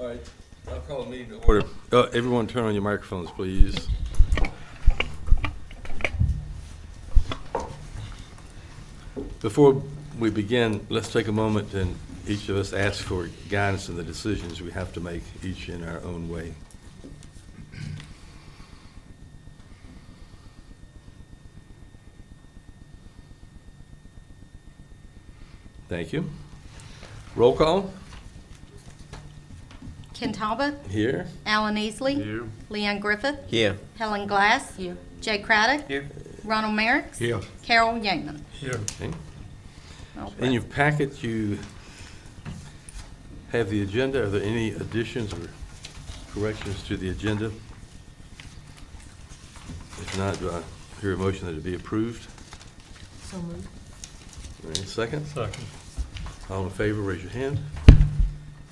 All right, I'll call the meeting to order. Everyone turn on your microphones, please. Before we begin, let's take a moment and each of us ask for guidance in the decisions we have to make, each in our own way. Thank you. Roll call. Ken Talbot. Here. Alan Easley. Here. Leanne Griffith. Here. Helen Glass. Here. Jay Craddock. Here. Ronald Merricks. Here. Carol Yeaman. Here. Okay. All In your present. packet, you have the agenda. Are there any additions or corrections to the agenda? If not, do I hear a motion that it be approved? So moved. Any second? Second. All in favor, raise your hand.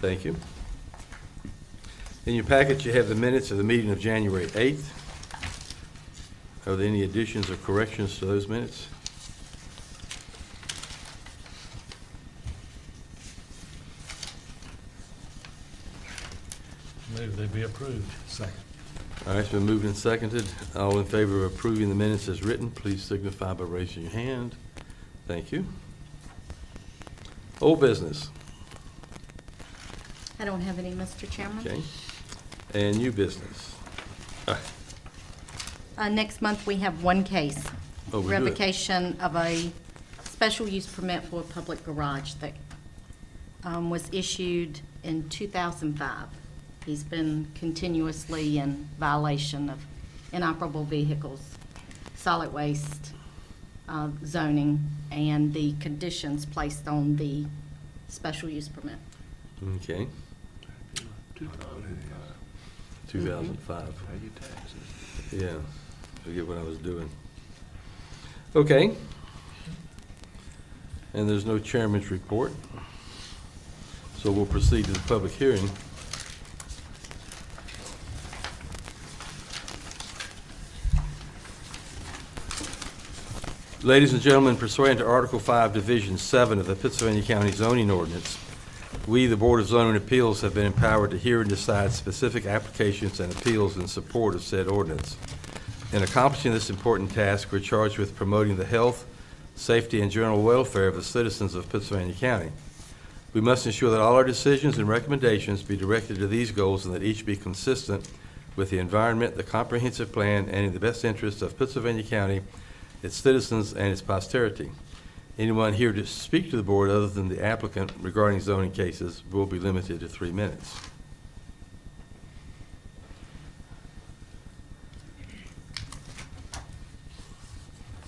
Thank you. In your packet, you have the minutes of the meeting of January 8th. Are there any additions or corrections to those minutes? Move they be approved. Second. All right, it's been moved and seconded. All in favor of approving the minutes as written, please signify by raising your hand. Thank you. Old business, I don't have any, Mr. Chairman. okay? And new business. Next month, we have one case. Oh, we do it. Revocation of a special use permit for a public garage that was issued in 2005. He's been continuously in violation of inoperable vehicles, solid waste zoning, and the conditions placed on the special use permit. Okay. 2005. Yeah, forget what I was doing. Okay. And there's no chairman's report. So we'll proceed to the public hearing. Ladies and gentlemen, pursuant to Article 5, Division 7 of the Pittsylvania County Zoning Ordinance, we, the Board of Zoning Appeals, have been empowered to hear and decide specific applications and appeals in support of said ordinance. In accomplishing this important task, we're charged with promoting the health, safety, and general welfare of the citizens of Pittsylvania County. We must ensure that all our decisions and recommendations be directed to these goals and that each be consistent with the environment, the comprehensive plan, and in the best interest of Pittsylvania County, its citizens, and its posterity. Anyone here to speak to the board other than the applicant regarding zoning cases will be limited to 3 minutes.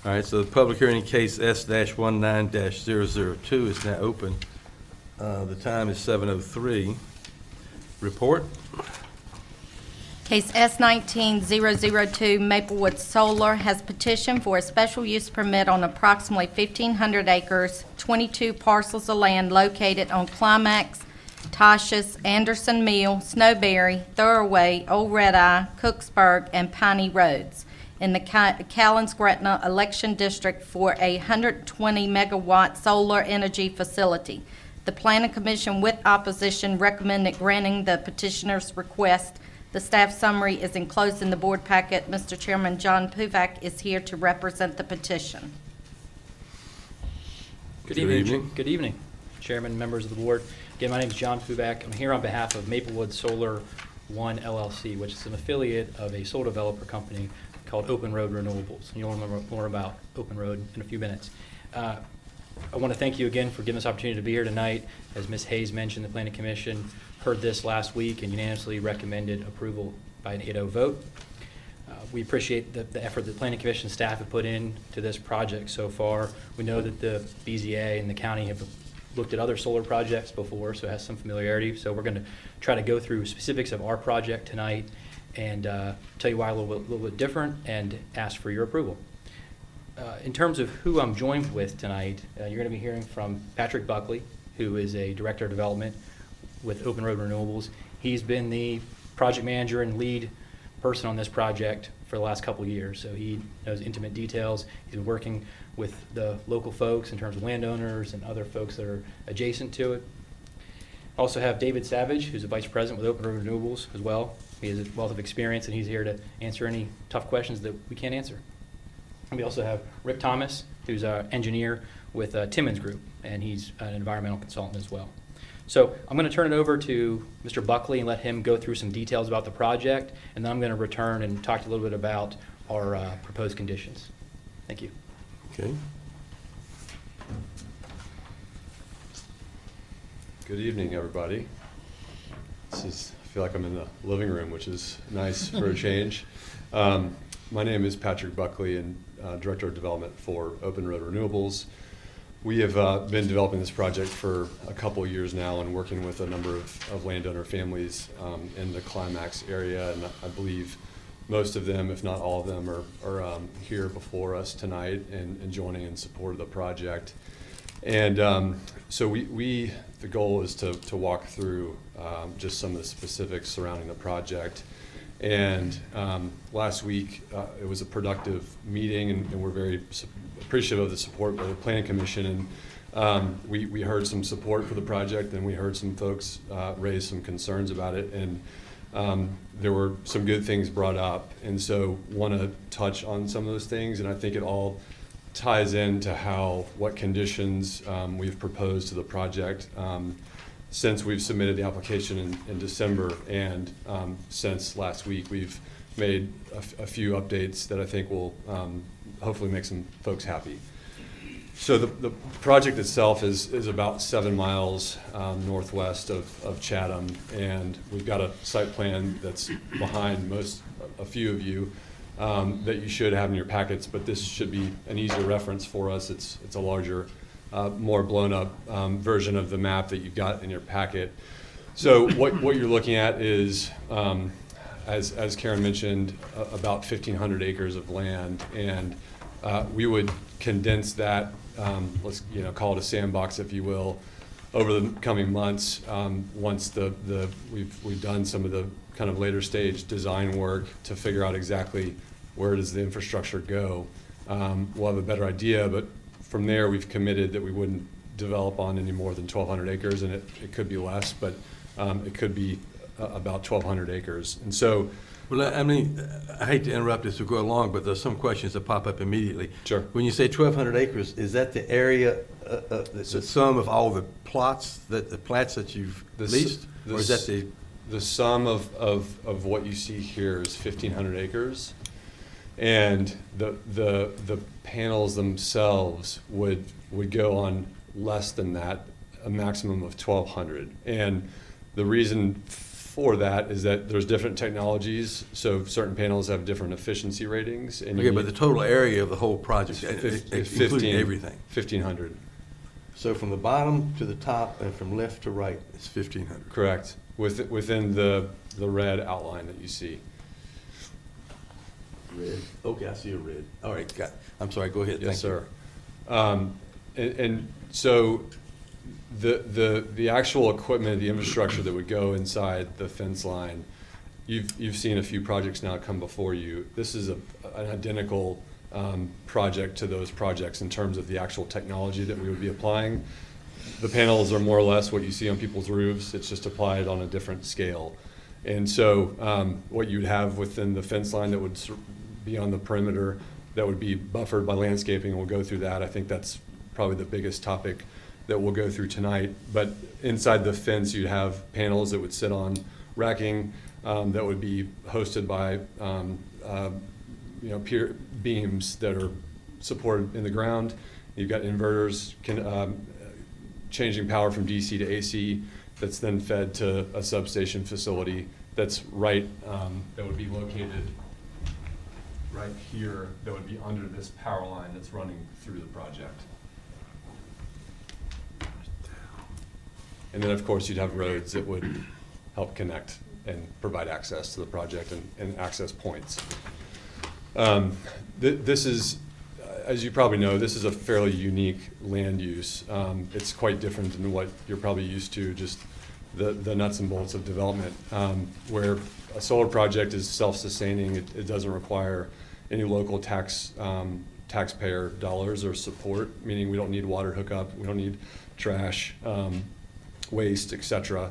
All right, so the public hearing case S-19-002 is now open. The time is 7:03. Report. Case S-19-002, Maplewood Solar has petitioned for a special use permit on approximately 1,500 acres, 22 parcels of land located on Climax, Toshus, Anderson Mill, Snowberry, Thoroughway, Old Red Eye, Cooksburg, and Piney Roads in the Callands-Gretna election district for a 120-megawatt solar energy facility. The Planning Commission, with opposition, recommended granting the petitioner's request. The staff summary is enclosed in the board packet. Mr. Chairman, John Puvak is here to represent the petition. Good evening. Good evening, Chairman, members of the board. Again, my name is John Puvak. I'm here on behalf of Maplewood Solar One LLC, which is an affiliate of a solar developer company called Open Road Renewables. And you'll learn more about Open Road in a few minutes. I want to thank you again for giving us the opportunity to be here tonight. As Ms. Hayes mentioned, the Planning Commission heard this last week and unanimously recommended approval by an 8-0 vote. We appreciate the effort that the Planning Commission staff have put into this project so far. We know that the BZA and the county have looked at other solar projects before, so it has some familiarity. So we're going to try to go through specifics of our project tonight and tell you why a little bit different and ask for your approval. In terms of who I'm joined with tonight, you're going to be hearing from Patrick Buckley, who is a Director of Development with Open Road Renewables. He's been the project manager and lead person on this project for the last couple of years, so he knows intimate details. He's been working with the local folks in terms of landowners and other folks that are adjacent to it. Also have David Savage, who's a vice president with Open Road Renewables as well. He has a wealth of experience, and he's here to answer any tough questions that we can't answer. And we also have Rick Thomas, who's an engineer with Timmons Group, and he's an environmental consultant as well. So I'm going to turn it over to Mr. Buckley and let him go through some details about the project, and then I'm going to return and talk a little bit about our proposed conditions. Thank you. Okay. Good evening, everybody. I feel like I'm in the living room, which is nice for a change. My name is Patrick Buckley, and Director of Development for Open Road Renewables. We have been developing this project for a couple of years now and working with a number of landowner families in the Climax area, and I believe most of them, if not all of them, are here before us tonight and joining in support of the project. And so the goal is to walk through just some of the specifics surrounding the project. And last week, it was a productive meeting, and we're very appreciative of the support by the Planning Commission. And we heard some support for the project, and we heard some folks raise some concerns about it. And there were some good things brought up. And so want to touch on some of those things. And I think it all ties into what conditions we've proposed to the project since we've submitted the application in December, and since last week we've made a few updates that I think will hopefully make some folks happy. So the project itself is about 7 miles northwest of Chatham, and we've got a site plan that's behind a few of you that you should have in your packets, but this should be an easier reference for us. It's a larger, more blown up version of the map that you've got in your packet. So what you're looking at is, as Karen mentioned, about 1,500 acres of land, and we would condense that, let's call it a sandbox, if you will, over the coming months. Once we've done some of the kind of later stage design work to figure out exactly where does the infrastructure go, we'll have a better idea. But from there, we've committed that we wouldn't develop on any more than 1,200 acres, and it could be less, but it could be about 1,200 acres. And so, Well, I mean, I hate to interrupt as we go along, but there's some questions that pop up immediately. Sure. When you say 1,200 acres, is that the area, the sum of all the plats that you've leased? Or is that the sum of what you see here is 1,500 acres, and the panels themselves would go on less than that, a maximum of 1,200. And the reason for that is that there's different technologies, so certain panels have different efficiency ratings. And Okay, but the total area of the whole project, including everything. 1,500. So from the bottom to the top and from left to right, it's 1,500. Correct, within the red outline that you see. Red. Okay, I see a red. All right, I'm sorry, go ahead. Yes, Thank you. sir. And so the actual equipment, the infrastructure that would go inside the fence line, you've seen a few projects now come before you. This is an identical project to those projects in terms of the actual technology that we would be applying. The panels are more or less what you see on people's roofs. It's just applied on a different scale. And so what you'd have within the fence line that would be on the perimeter that would be buffered by landscaping, and we'll go through that. I think that's probably the biggest topic that we'll go through tonight. But inside the fence, you'd have panels that would sit on racking that would be hosted by pier beams that are supported in the ground. You've got inverters changing power from DC to AC that's then fed to a substation facility that's right, that would be located right here, that would be under this power line that's running through the project. And then, of course, you'd have roads that would help connect and provide access to the project and access points. This is, as you probably know, this is a fairly unique land use. It's quite different than what you're probably used to, just the nuts and bolts of development, where a solar project is self-sustaining. It doesn't require any local taxpayer dollars or support, meaning we don't need water hookup, we don't need trash. waste, et cetera.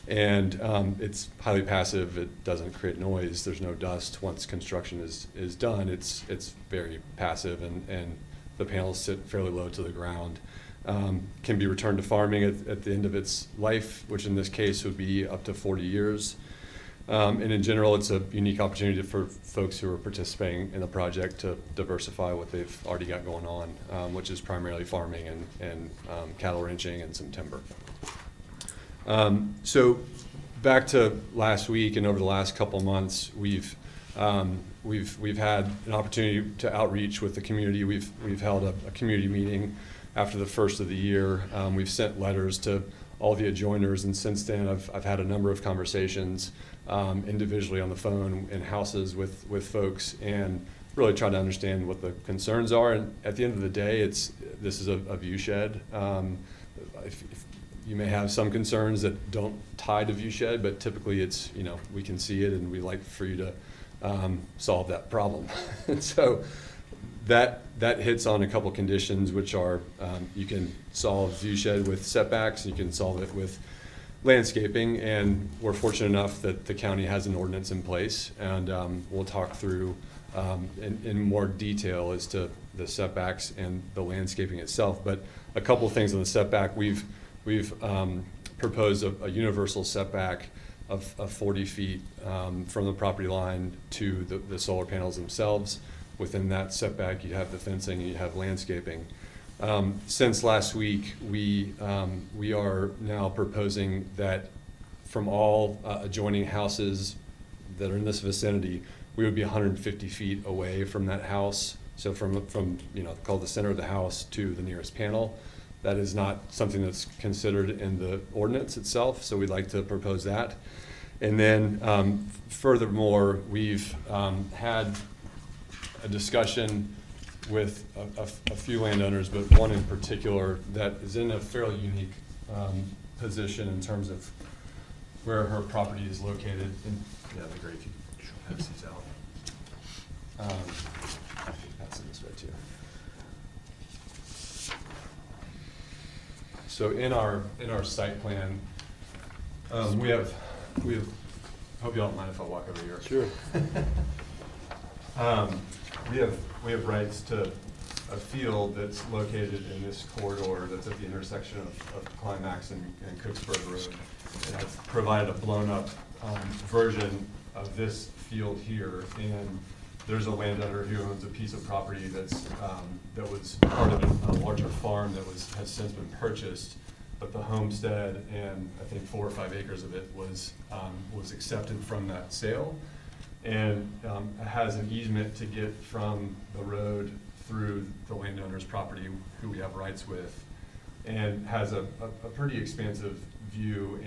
And it's highly passive. It doesn't create noise. There's no dust. Once construction is done, it's very passive, and the panels sit fairly low to the ground. Can be returned to farming at the end of its life, which in this case would be up to 40 years. And in general, it's a unique opportunity for folks who are participating in the project to diversify what they've already got going on, which is primarily farming and cattle ranching and some timber. So back to last week and over the last couple months, we've had an opportunity to outreach with the community. We've held a community meeting after the first of the year. We've sent letters to all the adjoiners, and since then I've had a number of conversations individually on the phone in houses with folks, and really try to understand what the concerns are. And at the end of the day, this is a view shed. If you may have some concerns that don't tie to view shed, but typically it's, we can see it and we like for you to solve that problem. And so that hits on a couple conditions, which are you can solve view shed with setbacks, you can solve it with landscaping, and we're fortunate enough that the county has an ordinance in place, and we'll talk through in more detail as to the setbacks and the landscaping itself. But a couple of things on the setback, we've proposed a universal setback of 40 feet from the property line to the solar panels themselves. Within that setback, you have the fencing and you have landscaping. Since last week, we are now proposing that from all adjoining houses that are in this vicinity, we would be 150 feet away from that house. So from called the center of the house to the nearest panel. That is not something that's considered in the ordinance itself, so we'd like to propose that. And then furthermore, we've had a discussion with a few landowners, but one in particular that is in a fairly unique position in terms of where her property is located. And that'd be great if you could pass these out. Pass them this way too. So in our site plan, we have. Hope you don't mind if I walk over here. Sure. We have rights to a field that's located in this corridor that's at the intersection of Climax and Cooksburg Road. And I've provided a blown-up version of this field here, and there's a landowner who owns a piece of property that was part of a larger farm that has since been purchased, but the homestead and I think 4 or 5 acres of it was accepted from that sale, and has an easement to get from the road through the landowner's property, who we have rights with, and has a pretty expansive view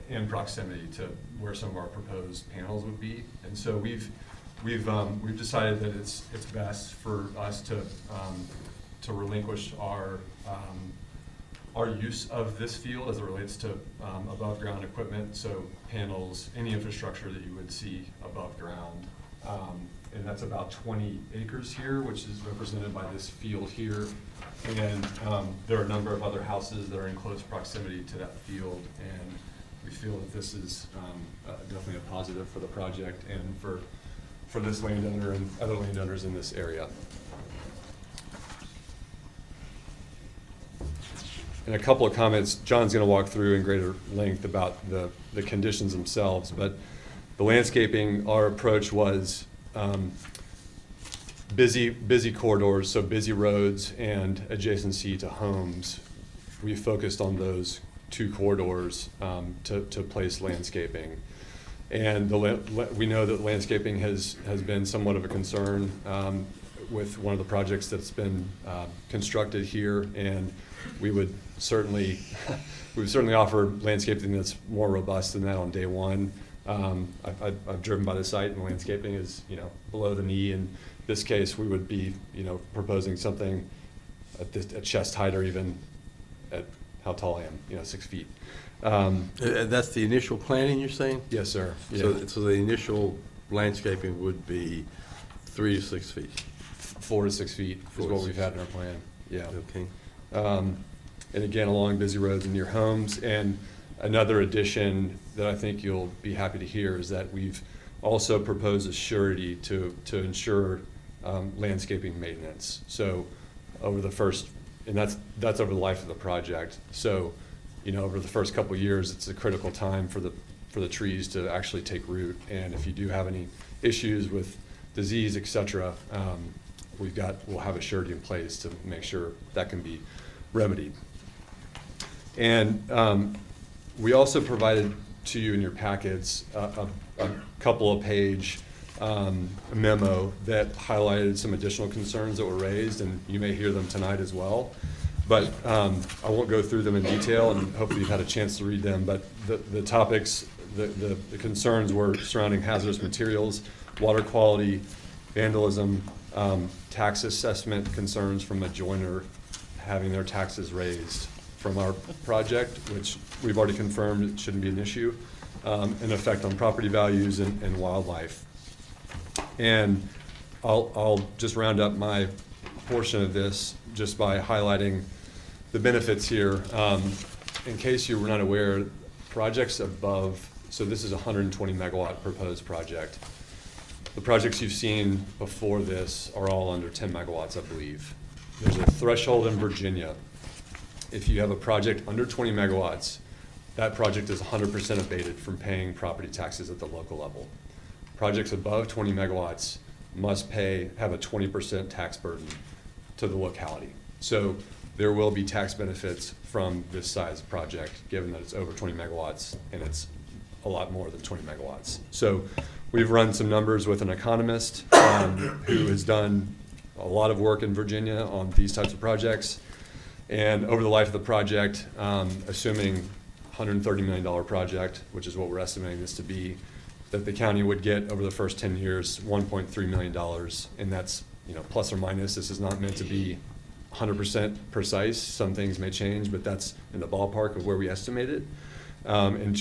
and proximity to where some of our proposed panels would be. And so we've decided that it's best for us to relinquish our use of this field as it relates to above ground equipment, so panels, any infrastructure that you would see above ground. And that's about 20 acres here, which is represented by this field here. And there are a number of other houses that are in close proximity to that field, and we feel that this is definitely a positive for the project and for this landowner and other landowners in this area. And a couple of comments, John's going to walk through in greater length about the conditions themselves, but the landscaping, our approach was busy corridors, so busy roads and adjacency to homes. We focused on those 2 corridors to place landscaping. And we know that landscaping has been somewhat of a concern with one of the projects that's been constructed here, and we would certainly offer landscaping that's more robust than that on day one. I've driven by the site, and the landscaping is below the knee. In this case, we would be proposing something at chest height, or even at how tall I am, 6 feet. That's the initial planning, you're saying? Yes, sir. So, so the initial landscaping would be 3 to 6 feet? 4 to 6 feet is 4 to what we've 6 had in our plan. Yeah. Okay. and again, along busy roads and near homes. And another addition that I think you'll be happy to hear is that we've also proposed a surety to ensure landscaping maintenance. So over the first, and that's over the life of the project. So, over the first couple of years, it's a critical time for the trees to actually take root. And if you do have any issues with disease, et cetera, we'll have a surety in place to make sure that can be remedied. And we also provided to you in your packets a couple of page memo that highlighted some additional concerns that were raised, and you may hear them tonight as well. But I won't go through them in detail, and hopefully you've had a chance to read them. But the topics, the concerns were surrounding hazardous materials, water quality, vandalism, tax assessment concerns from a joiner having their taxes raised from our project, which we've already confirmed it shouldn't be an issue, an effect on property values and wildlife. And I'll just round up my portion of this just by highlighting the benefits here. In case you were not aware, projects above, so this is a 120 megawatt proposed project. The projects you've seen before this are all under 10 megawatts, I believe. There's a threshold in Virginia. If you have a project under 20 megawatts, that project is 100% abated from paying property taxes at the local level. Projects above 20 megawatts must have a 20% tax burden to the locality. So there will be tax benefits from this size project, given that it's over 20 megawatts and it's a lot more than 20 megawatts. So we've run some numbers with an economist who has done a lot of work in Virginia on these types of projects. And over the life of the project, assuming $130 million project, which is what we're estimating this to be, that the county would get over the first 10 years $1.3 million. And that's, plus or minus. This is not meant to be 100% precise. Some things may change, but that's in the ballpark of where we estimate it. And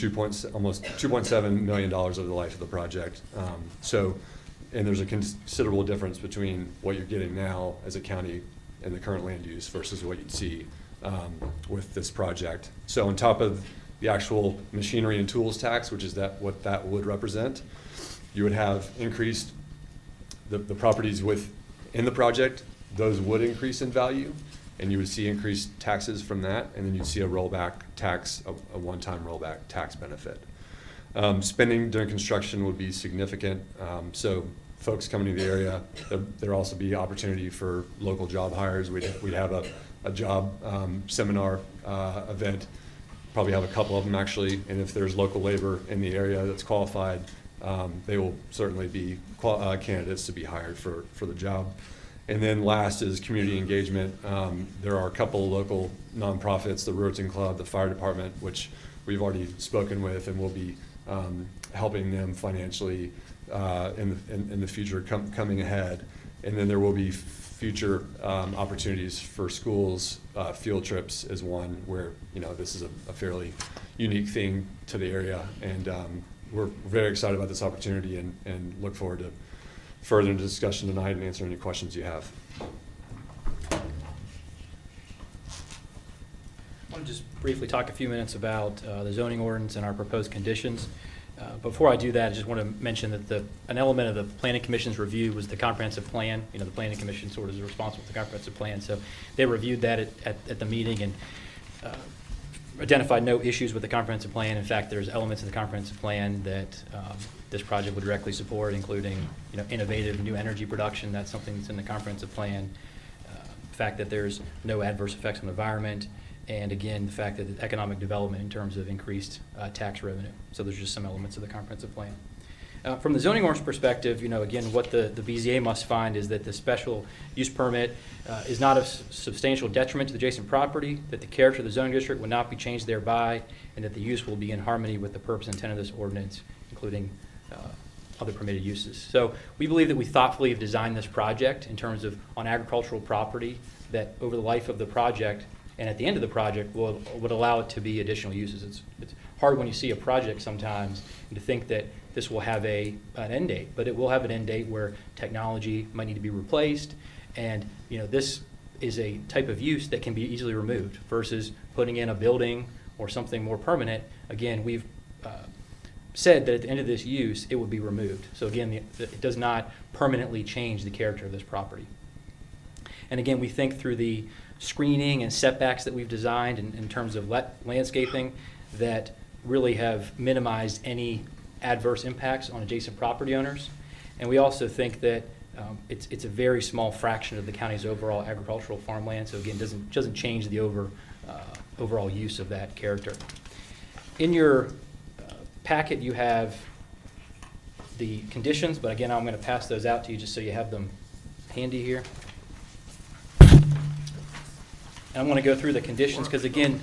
almost $2.7 million over the life of the project. And there's a considerable difference between what you're getting now as a county and the current land use versus what you'd see with this project. So on top of the actual machinery and tools tax, which is what that would represent, you would have increased the properties within the project. Those would increase in value, and you would see increased taxes from that, and then you'd see a rollback tax, a one-time rollback tax benefit. Spending during construction would be significant. So folks coming to the area, there'd also be opportunity for local job hires. We'd have a job seminar event, probably have a couple of them actually, and if there's local labor in the area that's qualified, they will certainly be candidates to be hired for the job. And then last is community engagement. There are a couple of local nonprofits, the Ruritan Club, the fire department, which we've already spoken with, and we'll be helping them financially in the future coming ahead. And then there will be future opportunities for schools. Field trips is one where this is a fairly unique thing to the area, and we're very excited about this opportunity and look forward to further discussion tonight and answer any questions you have. I want to just briefly talk a few minutes about the zoning ordinance and our proposed conditions. Before I do that, I just want to mention that an element of the Planning Commission's review was the comprehensive plan. The Planning Commission sort of is responsible for the comprehensive plan, so they reviewed that at the meeting and identified no issues with the comprehensive plan. In fact, there's elements of the comprehensive plan that this project would directly support, including innovative new energy production. That's something that's in the comprehensive plan. The fact that there's no adverse effects on the environment, and again, the fact that economic development in terms of increased tax revenue. So there's just some elements of the comprehensive plan. From the zoning ordinance perspective, again, what the BZA must find is that the special use permit is not of substantial detriment to the adjacent property, that the character of the zoning district will not be changed thereby, and that the use will be in harmony with the purpose and intent of this ordinance, including other permitted uses. So we believe that we thoughtfully have designed this project in terms of on agricultural property that over the life of the project and at the end of the project would allow it to be additional uses. It's hard when you see a project sometimes to think that this will have an end date, but it will have an end date where technology might need to be replaced, and this is a type of use that can be easily removed versus putting in a building or something more permanent. Again, we've said that at the end of this use, it would be removed. So again, it does not permanently change the character of this property. And again, we think through the screening and setbacks that we've designed in terms of landscaping that really have minimized any adverse impacts on adjacent property owners. And we also think that it's a very small fraction of the county's overall agricultural farmland. So again, doesn't change the overall use of that character. In your packet, you have the conditions, but again, I'm going to pass those out to you just so you have them handy here. And I'm going to go through the conditions because, again,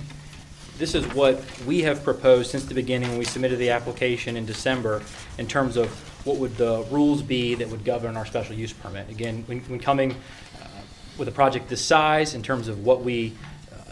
this is what we have proposed since the beginning when we submitted the application in December in terms of what would the rules be that would govern our special use permit. Again, when coming with a project this size, in terms of what we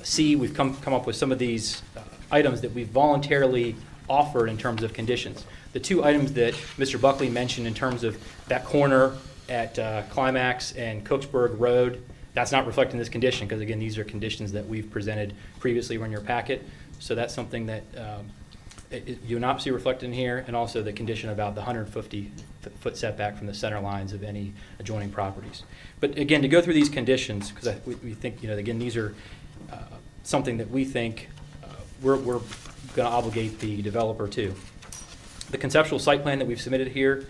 see, we've come up with some of these items that we've voluntarily offered in terms of conditions. The two items that Mr. Buckley mentioned in terms of that corner at Climax and Cooksburg Road, that's not reflected in this condition because, again, these are conditions that we've presented previously in your packet. So that's something that you will not see reflected in here, and also the condition about the 150-foot setback from the center lines of any adjoining properties. But again, to go through these conditions, because we think, again, these are something that we think we're going to obligate the developer to. The conceptual site plan that we've submitted here,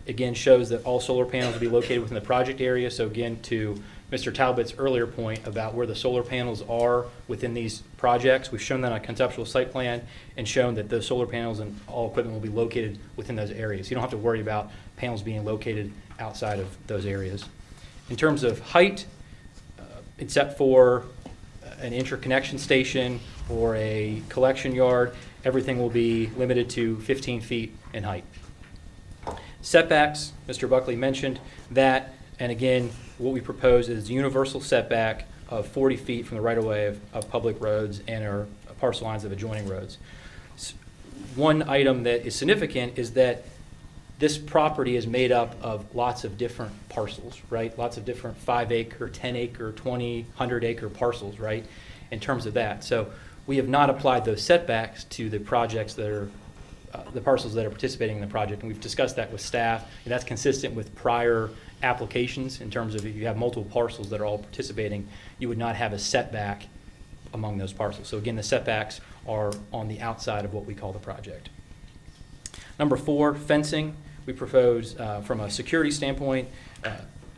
again, shows that all solar panels will be located within the project area. So again, to Mr. Talbot's earlier point about where the solar panels are within these projects, we've shown that on a conceptual site plan and shown that those solar panels and all equipment will be located within those areas. You don't have to worry about panels being located outside of those areas. In terms of height, except for an interconnection station or a collection yard, everything will be limited to 15 feet in height. Setbacks, Mr. Buckley mentioned that, and again, what we propose is a universal setback of 40 feet from the right-of-way of public roads and our parcel lines of adjoining roads. One item that is significant is that this property is made up of lots of different parcels, right? Lots of different 5-acre, 10-acre, 20, 100-acre parcels, right? In terms of that. So we have not applied those setbacks to the projects that are, the parcels that are participating in the project. And we've discussed that with staff, and that's consistent with prior applications in terms of if you have multiple parcels that are all participating, you would not have a setback among those parcels. So again, the setbacks are on the outside of what we call the project. Number 4, fencing. We propose from a security standpoint,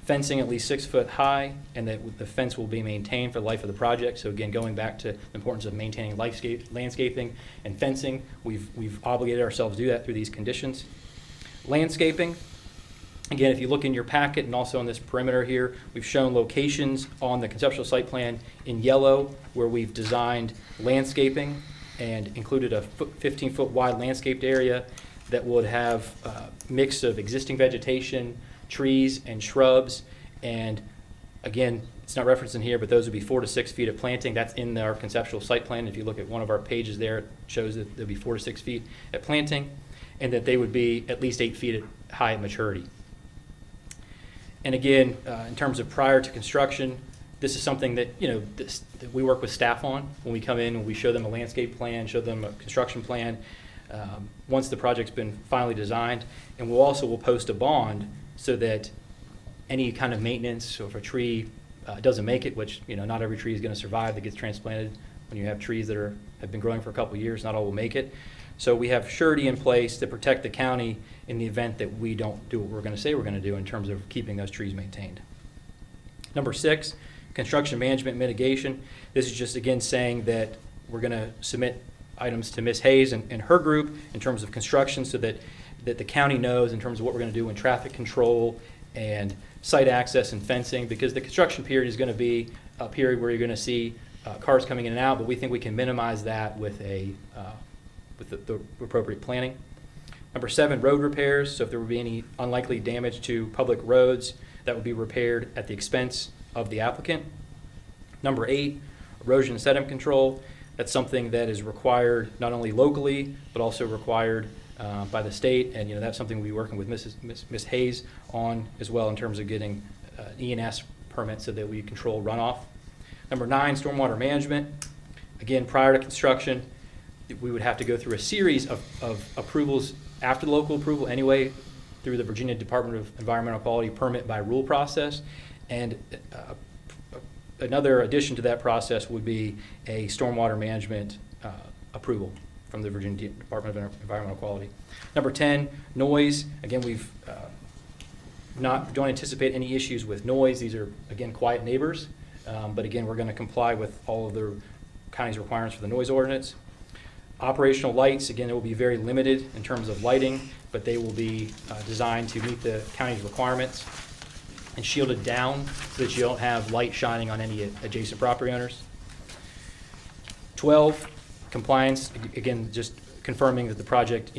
fencing at least 6 foot high, and that the fence will be maintained for the life of the project. So again, going back to the importance of maintaining landscaping and fencing, we've obligated ourselves to do that through these conditions. Landscaping. Again, if you look in your packet and also on this perimeter here, we've shown locations on the conceptual site plan in yellow where we've designed landscaping and included a 15-foot wide landscaped area that would have a mix of existing vegetation, trees, and shrubs. And again, it's not referenced in here, but those would be 4 to 6 feet of planting. That's in our conceptual site plan. If you look at one of our pages there, it shows that there'll be 4 to 6 feet at planting, and that they would be at least 8 feet high at maturity. And again, in terms of prior to construction, this is something that, that we work with staff on when we come in and we show them a landscape plan, show them a construction plan, once the project's been finally designed. And we'll post a bond so that any kind of maintenance, so if a tree doesn't make it, which, not every tree is going to survive that gets transplanted. When you have trees that have been growing for a couple of years, not all will make it. So we have surety in place to protect the county in the event that we don't do what we're going to say we're going to do in terms of keeping those trees maintained. Number 6, construction management mitigation. This is just, again, saying that we're going to submit items to Ms. Hayes and her group in terms of construction so that the county knows in terms of what we're going to do in traffic control and site access and fencing, because the construction period is going to be a period where you're going to see cars coming in and out, but we think we can minimize that with the appropriate planning. Number 7, road repairs. So if there would be any unlikely damage to public roads, that would be repaired at the expense of the applicant. Number 8, erosion and sediment control. That's something that is required not only locally, but also required by the state. And that's something we'll be working with Ms. Hayes on as well in terms of getting E&S permits so that we control runoff Number 9, stormwater management. Again, prior to construction, we would have to go through a series of approvals after the local approval anyway, through the Virginia Department of Environmental Quality permit by rule process. And another addition to that process would be a stormwater management approval from the Virginia Department of Environmental Quality. Number 10, noise. Again, we've don't anticipate any issues with noise. These are, again, quiet neighbors. But again, we're going to comply with all of the county's requirements for the noise ordinance. Operational lights, again, it will be very limited in terms of lighting, but they will be designed to meet the county's requirements and shielded down so that you don't have light shining on any adjacent property owners. 12, compliance, again, just confirming that the project,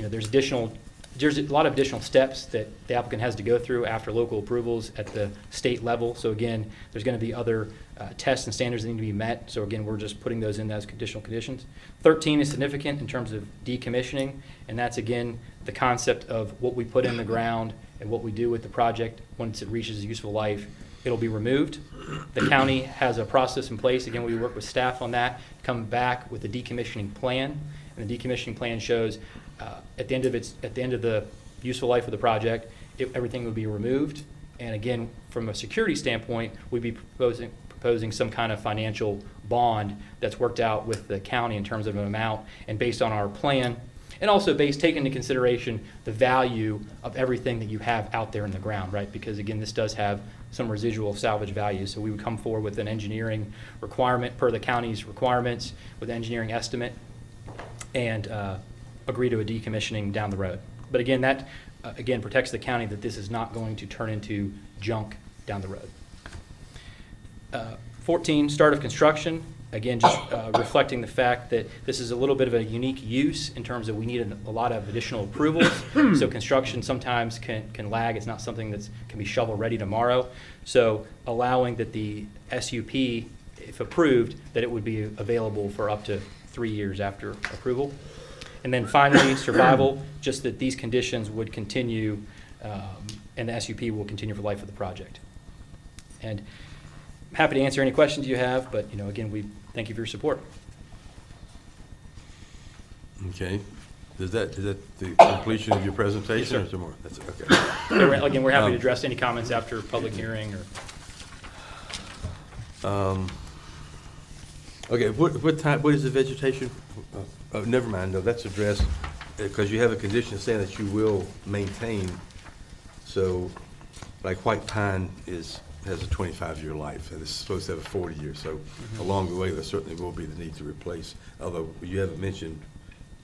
there's a lot of additional steps that the applicant has to go through after local approvals at the state level. So again, there's going to be other tests and standards that need to be met. So again, we're just putting those in as conditional conditions. 13 is significant in terms of decommissioning, and that's again the concept of what we put in the ground and what we do with the project once it reaches useful life. It'll be removed. The county has a process in place. Again, we work with staff on that, come back with a decommissioning plan, and the decommissioning plan shows at the end of the useful life of the project, everything will be removed. And again, from a security standpoint, we'd be proposing some kind of financial bond that's worked out with the county in terms of an amount and based on our plan, and also taking into consideration the value of everything that you have out there in the ground, right? Because again, this does have some residual salvage value. So we would come forward with an engineering requirement per the county's requirements with an engineering estimate and agree to a decommissioning down the road. But again, that again protects the county that this is not going to turn into junk down the road. 14, start of construction. Again, just reflecting the fact that this is a little bit of a unique use in terms of we need a lot of additional approvals. So construction sometimes can lag. It's not something that can be shovel ready tomorrow. So allowing that the SUP, if approved, that it would be available for up to 3 years after approval. And then finally, survival, just that these conditions would continue and the SUP will continue for the life of the project. And I'm happy to answer any questions you have, but again, we thank you for your support. Okay. Is that the completion of your presentation? Yes, sir. Or is there more? That's okay. So again, we're happy to address any comments after public hearing or. Okay, what is the vegetation? Oh, never mind, no, that's addressed, because you have a condition saying that you will maintain, so, like white pine has a 25-year life, and it's supposed to have a 40-year, so along the way, there certainly will be the need to replace, although you haven't mentioned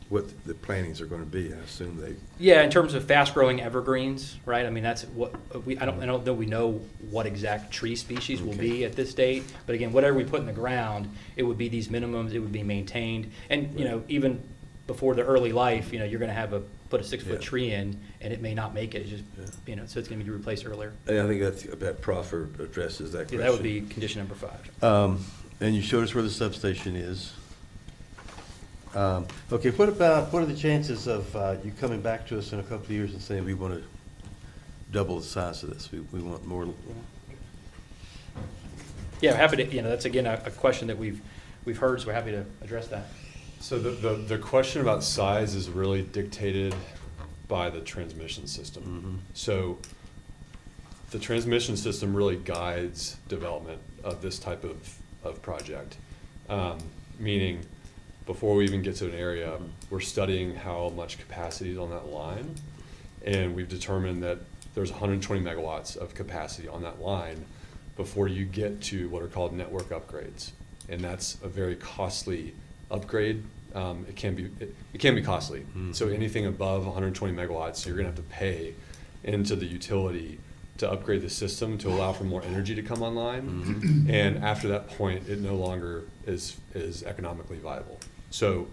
what the plantings are going to be. I assume they. Yeah, in terms of fast-growing evergreens, right? I mean, that's what I don't know we know what exact tree species will be at this date. But again, whatever we put in the ground, it would be these minimums. It would be maintained, and even before the early life, you're going to put a 6-foot tree in, and it may not make it. It's just so it's going to be replaced earlier. And I think that proffer addresses that question. Yeah, that would be condition number 5. And you showed us where the substation is. Okay, what are the chances of you coming back to us in a couple of years and saying we want to double the size of this? We want more. Yeah, we're happy to. That's again a question that we've heard, so we're happy to address that. So the question about size is really dictated by the transmission system. Mm-hmm. So the transmission system really guides development of this type of project, meaning before we even get to an area, we're studying how much capacity is on that line, and we've determined that there's 120 megawatts of capacity on that line before you get to what are called network upgrades, and that's a very costly upgrade. It can be costly. Mm-hmm. So anything above 120 megawatts, you're going to have to pay into the utility to upgrade the system to allow for more energy to come online. Mm-hmm. And after that point, it no longer is economically viable. So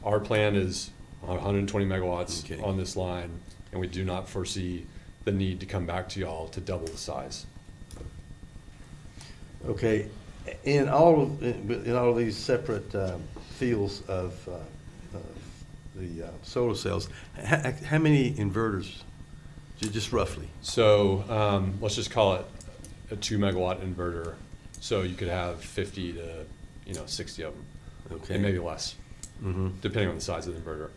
our plan is 120 megawatts on this line, and we do not foresee the need to come back to y'all to double the size. Okay, in all of these separate fields of the solar cells, how many inverters, just roughly? So let's just call it a 2 megawatt inverter. So you could have 50 to 60 of them, Okay. and maybe less, Mhm. depending on the size of the inverter.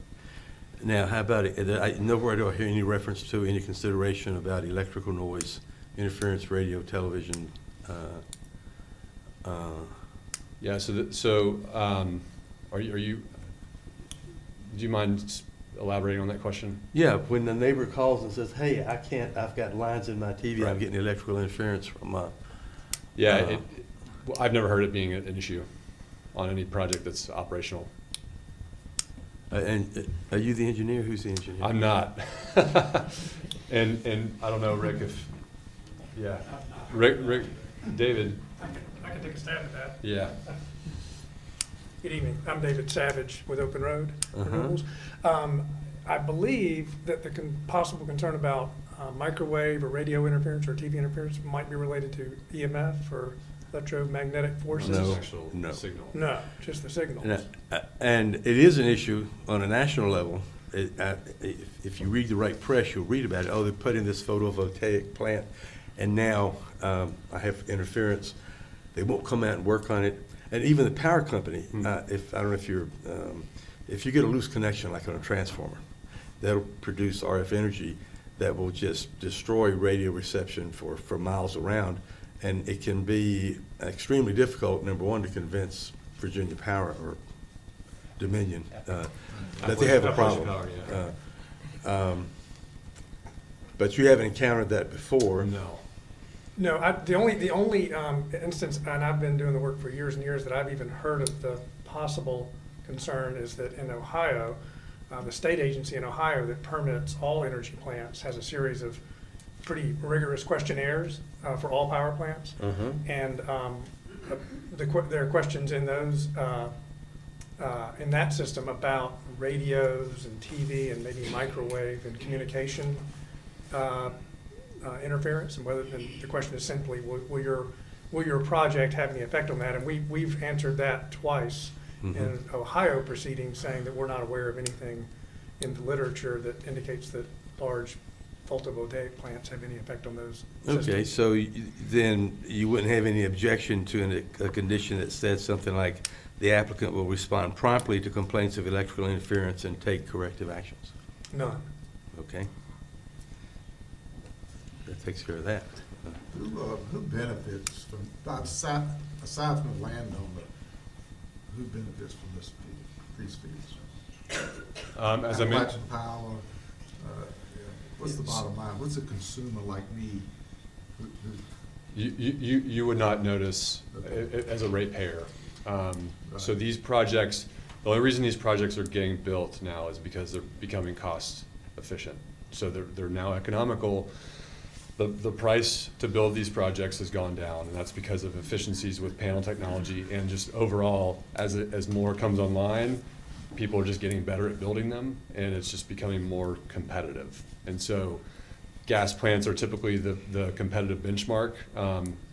Now, how about it? Nowhere do I hear any reference to any consideration about electrical noise, interference, radio, television. Yeah. Are you? Do you mind elaborating on that question? Yeah, when the neighbor calls and says, "Hey, I've got lines in my TV. I'm Right. getting electrical interference from my." Yeah, well, I've never heard it being an issue on any project that's operational. And are you the engineer? Who's the engineer? I'm not. And I don't know, Rick, Rick, David, I can take a stab at that. yeah. Good evening. I'm David Savage with Open Road Uh-huh. Renewables. I believe that the possible concern about microwave or radio interference or TV interference might be related to EMF or electromagnetic forces. No. Actual No. signal. No, just the signals. And it is an issue on a national level. If you read the right press, you'll read about it. Oh, they put in this photovoltaic plant, and now I have interference. They won't come out and work on it. And even the power company, I don't know if if you get a loose connection like on a transformer, that'll produce RF energy that will just destroy radio reception for miles around. And it can be extremely difficult, number one, to convince Virginia Power or Dominion that they have a problem. Power, But you haven't encountered that before. No. No, the only instance, and I've been doing the work for years and years, that I've even heard of the possible concern is that in Ohio, the state agency in Ohio that permits all energy plants has a series of pretty rigorous questionnaires for all power plants. And there are questions in those, in that system about radios and TV and maybe microwave and communication interference, and whether the question is simply, will your project have any effect on that? And we've answered that twice in Ohio proceedings, saying that we're not aware of anything in the literature that indicates that large photovoltaic plants have any effect on those systems. Okay, so then you wouldn't have any objection to a condition that said something like, the applicant will respond promptly to complaints of electrical interference and take corrective actions? None. Okay. That takes care of that. Who benefits from, aside from the landowner, who benefits from these fees? As I mentioned, Appalachian Power, what's the bottom line? What's a consumer like me you would not notice as a ratepayer. So these projects, the only reason these projects are getting built now is because they're becoming cost efficient. So they're now economical. The price to build these projects has gone down, and that's because of efficiencies with panel technology, and just overall, as more comes online, people are just getting better at building them, and it's just becoming more competitive. And so gas plants are typically the competitive benchmark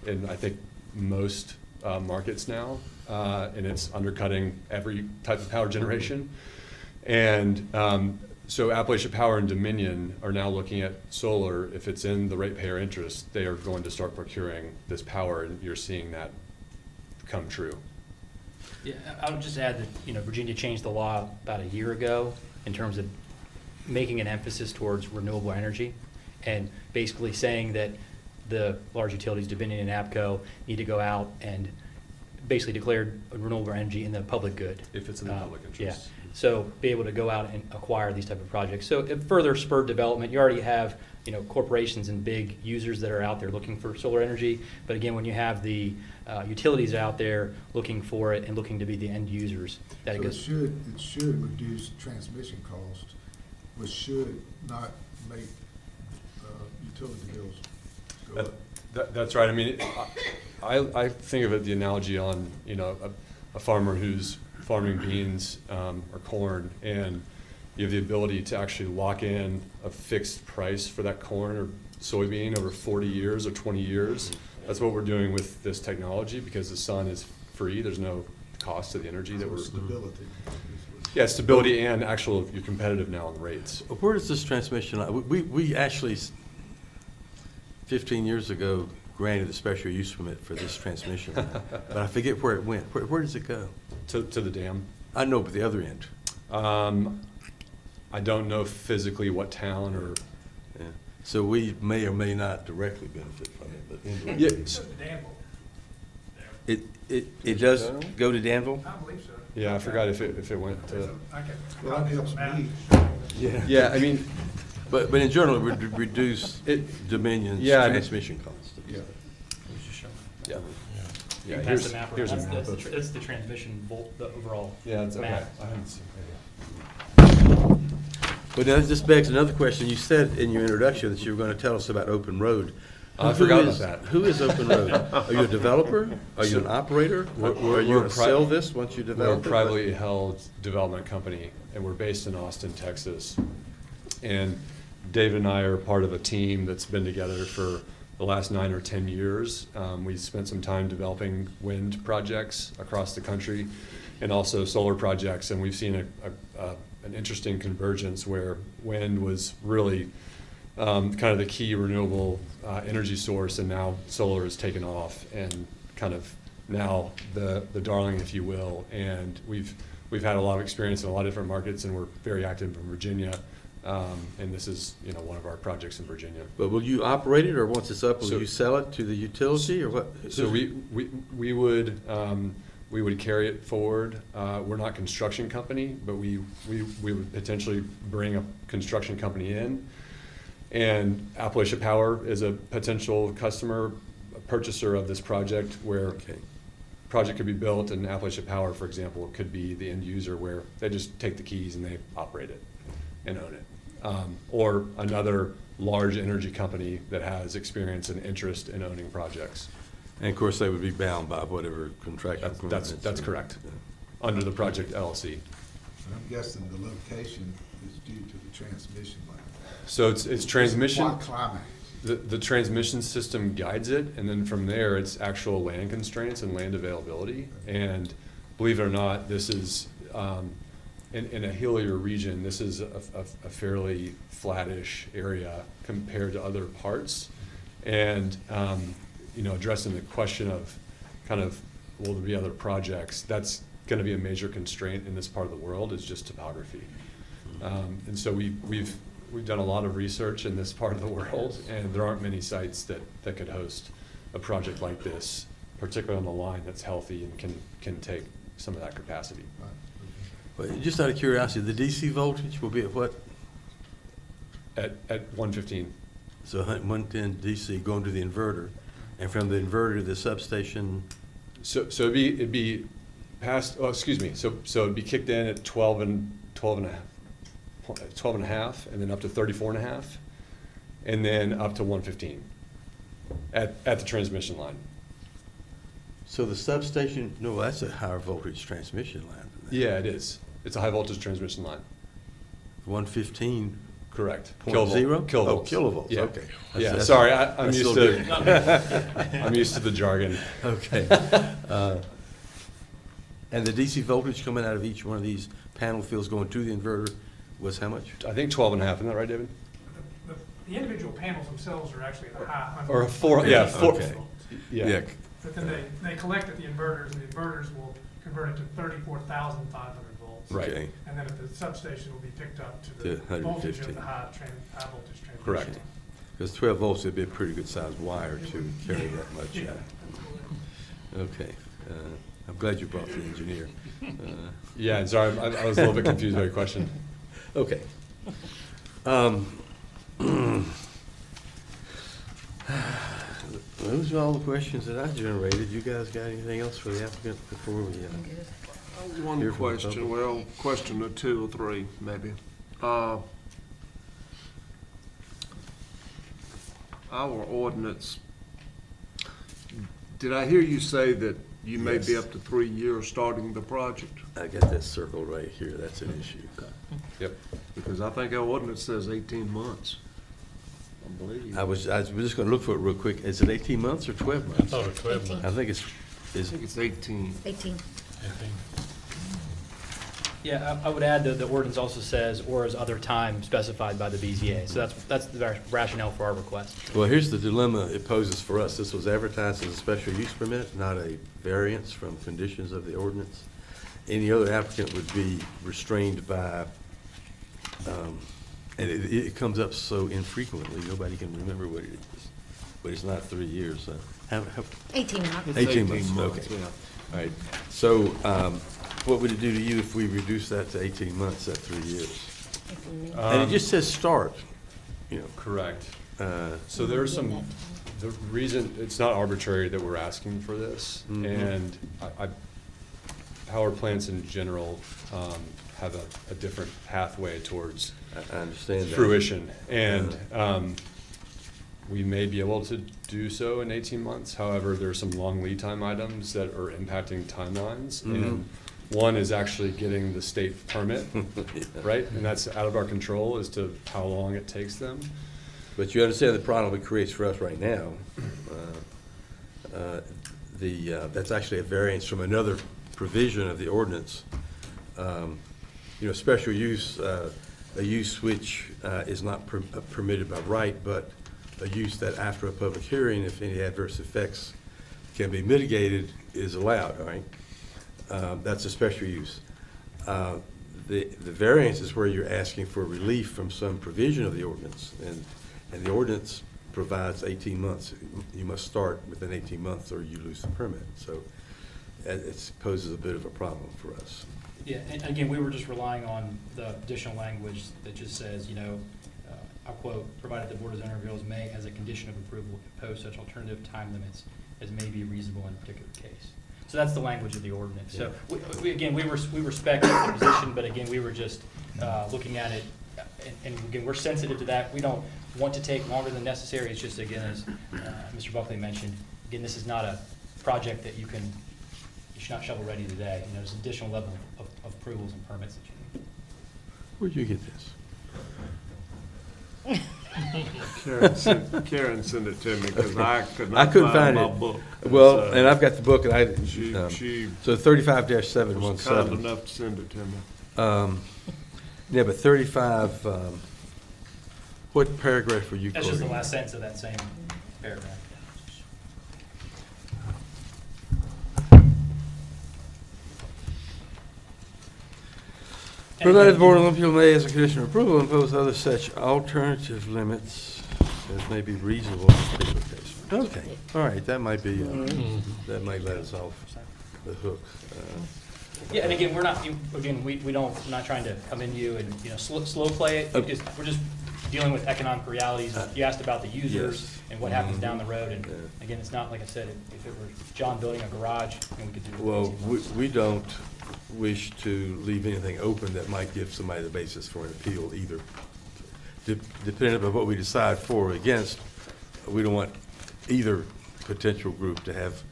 in, I think, most markets now, and it's undercutting every type of power generation. And so Appalachian Power and Dominion are now looking at solar. If it's in the ratepayer interest, they are going to start procuring this power, and you're seeing that come true. Yeah, I would just add that, Virginia changed the law about a year ago in terms of making an emphasis towards renewable energy, and basically saying that the large utilities, Dominion and APCO, need to go out and basically declare renewable energy in the public good. If it's in the public interest. Yeah, so be able to go out and acquire these type of projects. So it further spurred development. You already have, corporations and big users that are out there looking for solar energy. But again, when you have the utilities out there looking for it and looking to be the end users, that So it goes. it should reduce transmission costs, which should not make utility bills go up. That's right. I mean, I think of it, the analogy on, a farmer who's farming beans or corn, and you have the ability to actually lock in a fixed price for that corn or soybean over 40 years or 20 years. That's what we're doing with this technology, because the sun is free. There's no cost to the energy that So we're. stability. Yeah, stability and you're competitive now on the rates. Where does this transmission line, we actually, 15 years ago, granted a special use permit for this transmission line, but I forget where it went. Where does it go? To the dam. I know, but the other end. I don't know physically what town or, Yeah. So we may or may not directly benefit from it, but yeah, indirectly. It's just Danville. It does go to Danville? I believe so. yeah, I forgot if it went to, I can. Well, that helps me. yeah, I mean, But in general, it would reduce Dominion's Yeah, I mean- transmission costs. yeah, yeah. You Yeah, can pass here's, the map here's a around. map That's of, that's the transmission volt, the overall yeah, it's okay. map. I haven't seen it. But now this begs another question. You said in your introduction that you were going to tell us about Open Road. I Who forgot about is- that. Who is Open Road? Are you a developer? Are you an operator? We're- Are you we're going to pri- sell this once you We're a develop it? privately held development company, and we're based in Austin, Texas. And David and I are part of a team that's been together for the last 9 or 10 years. We spent some time developing wind projects across the country and also solar projects, and we've seen an interesting convergence where wind was really kind of the key renewable energy source, and now solar has taken off and kind of now the darling, if you will. And we've had a lot of experience in a lot of different markets, and we're very active in Virginia. And this is, one of our projects in Virginia. But will you operate it, or once it's up, will So- you sell it to the utility, or what? So we would carry it forward. We're not a construction company, but we would potentially bring a construction company in. And Appalachia Power is a potential customer, a purchaser of this project, where Okay. project could be built, and Appalachia Power, for example, could be the end user, where they just take the keys and they operate it and own it. Or another large energy company that has experience and interest in owning projects. And of course, they would be bound by whatever contractual That's commitments. that's correct. Under the project LLC. And I'm guessing the location is due to the transmission line. So it's transmission. Why climax? The transmission system guides it, and then from there, it's actual land constraints and land availability. And believe it or not, this is, in a hillier region, this is a fairly flattish area compared to other parts. And, addressing the question of will there be other projects, that's gonna be a major constraint in this part of the world, is just topography. And so we've done a lot of research in this part of the world, and there aren't many sites that could host a project like this, particularly on the line that's healthy and can take some of that capacity. Right, okay. Well, just out of curiosity, the DC voltage will be at what? At 115. So 110 DC going to the inverter, and from the inverter to the substation, So it'd be past, so it'd be kicked in at 12 and a half, and then up to 34 and a half, and then up to 115 at the transmission line. so the substation, no, that's a higher voltage transmission line than that. Yeah, it is. It's a high voltage transmission line. 115.0? Correct. Oh, Kilovolts. kilovolts, Yeah. okay. Yeah, That's- sorry, I'm that's used still to, I'm used to the jargon. Okay. And the DC voltage coming out of each one of these panel fields going to the inverter was how much? I think 12 and a half, isn't that right, David? The individual panels themselves are actually at a high. 100. Or 4, yeah, 4. Okay. Yeah. But then they collect at the inverters, and the inverters will convert it to 34,500 volts. Right. Okay. And then at the substation will be picked up to To the voltage 150. of the high voltage transmission. Correct. Because 12 volts would be a pretty good sized wire to carry that much. Yeah. Okay. I'm glad you brought the engineer. Yeah, and sorry, I was a little bit confused by your question. Okay. Those are all the questions that I generated. You guys got anything else for the applicant before we? One Hear from the question, public. well, question or two or three, maybe. Our ordinance, did I hear you say that you may be Yes. up to 3 years starting the project? I got that circled right here. That's an issue. Yep. Because I think our ordinance says 18 months. I believe. I was just gonna look for it real quick. Is it 18 months or 12 I months? thought it was 12 I months. think I think it's 18. 18. 18. Yeah, I would add that the ordinance also says, or as other time specified by the BZA. So that's the rationale for our request. Well, here's the dilemma it poses for us. This was advertised as a special use permit, not a variance from conditions of the ordinance. Any other applicant would be restrained by, and it comes up so infrequently, nobody can remember what it is. But it's not 3 years, so. How- 18 months. It's 18 months, okay. yeah. All right, so what would it do to you if we reduce that to 18 months, that 3 years? And it just says start, you know. Correct. uh, So there's some, the reason, it's not arbitrary that we're asking for this. Mhm. And power plants in general have a different pathway towards I understand that. fruition. And we may be able to do so in 18 months. However, there's some long lead time items that are impacting timelines. Mhm. And one is actually getting the state permit, Yeah. right? And that's out of our control as to how long it takes them. But you understand the problem it creates for us right now. That's actually a variance from another provision of the ordinance. You know, special use, a use which is not permitted by right, but a use that after a public hearing, if any adverse effects can be mitigated, is allowed, all right? That's a special use. The variance is where you're asking for relief from some provision of the ordinance, and the ordinance provides 18 months. You must start within 18 months or you lose the permit. So it poses a bit of a problem for us. Yeah, and again, we were just relying on the additional language that just says, you know, I'll quote, provided the Board of Zoning Appeals may, as a condition of approval, impose such alternative time limits as may be reasonable in a particular case. So that's the language of the ordinance. So, we respect the position, but again, we were just looking at it, and again, we're sensitive to that. We don't want to take longer than necessary. It's just, again, as Mr. Buckley mentioned, again, this is not a project that you should not shovel ready today. You know, there's additional level of approvals and permits that you need. Where'd you get this? Karen sent it to me because I could I not couldn't find find my it. book. Well, So and I've got the book, and I, She so was kind 35-717. enough to send it to me. Yeah, but 35, what paragraph were you That's just the quoting? last sentence of that same paragraph. Provided the Board of Appeal may, as a condition of approval, impose other such alternative limits as may be reasonable in a particular case. Okay, all right, that might be, that might let us off the hook. Yeah, and again, we don't, we're not trying to come in you and, you know, slow play it. Okay. We're just dealing with economic realities. You asked about the users Yes. and what happens Mhm. down the road, and Yeah. again, it's not, like I said, if it were John building a garage, then we could do it. in Well, 18 months. we don't wish to leave anything open that might give somebody the basis for an appeal either. Depending on what we decide for or against, we don't want either potential group to have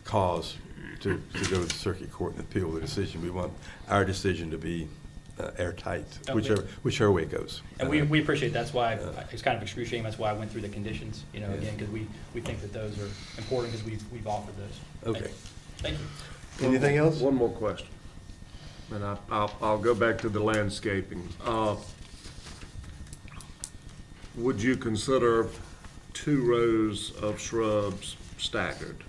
cause to go to the circuit court and appeal the decision. We want our decision to be airtight, Okay. whichever way it goes. And we appreciate, that's why, it's kind of excruciating, that's why I went through the conditions, you know, Yeah. again, because we think that those are important, because we've offered those. Okay. Thank you. Anything else? One more question. And I'll go back to the landscaping. Would you consider 2 rows of shrubs staggered?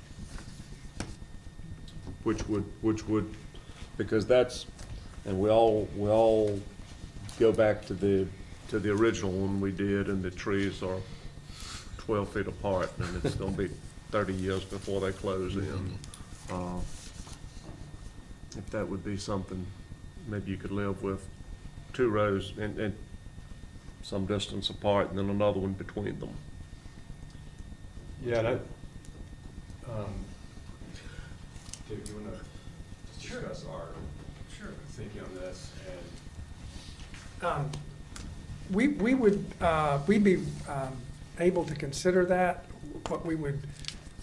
Which would, because that's, and we all go back to the original one we did, and the trees are 12 feet apart, and it's gonna be 30 years before they close in. If that would be something, maybe you could live with 2 rows and some distance apart, and then another one between them. Yeah, and Dave, do you want to discuss our thinking on this? And We'd be able to consider that. What we would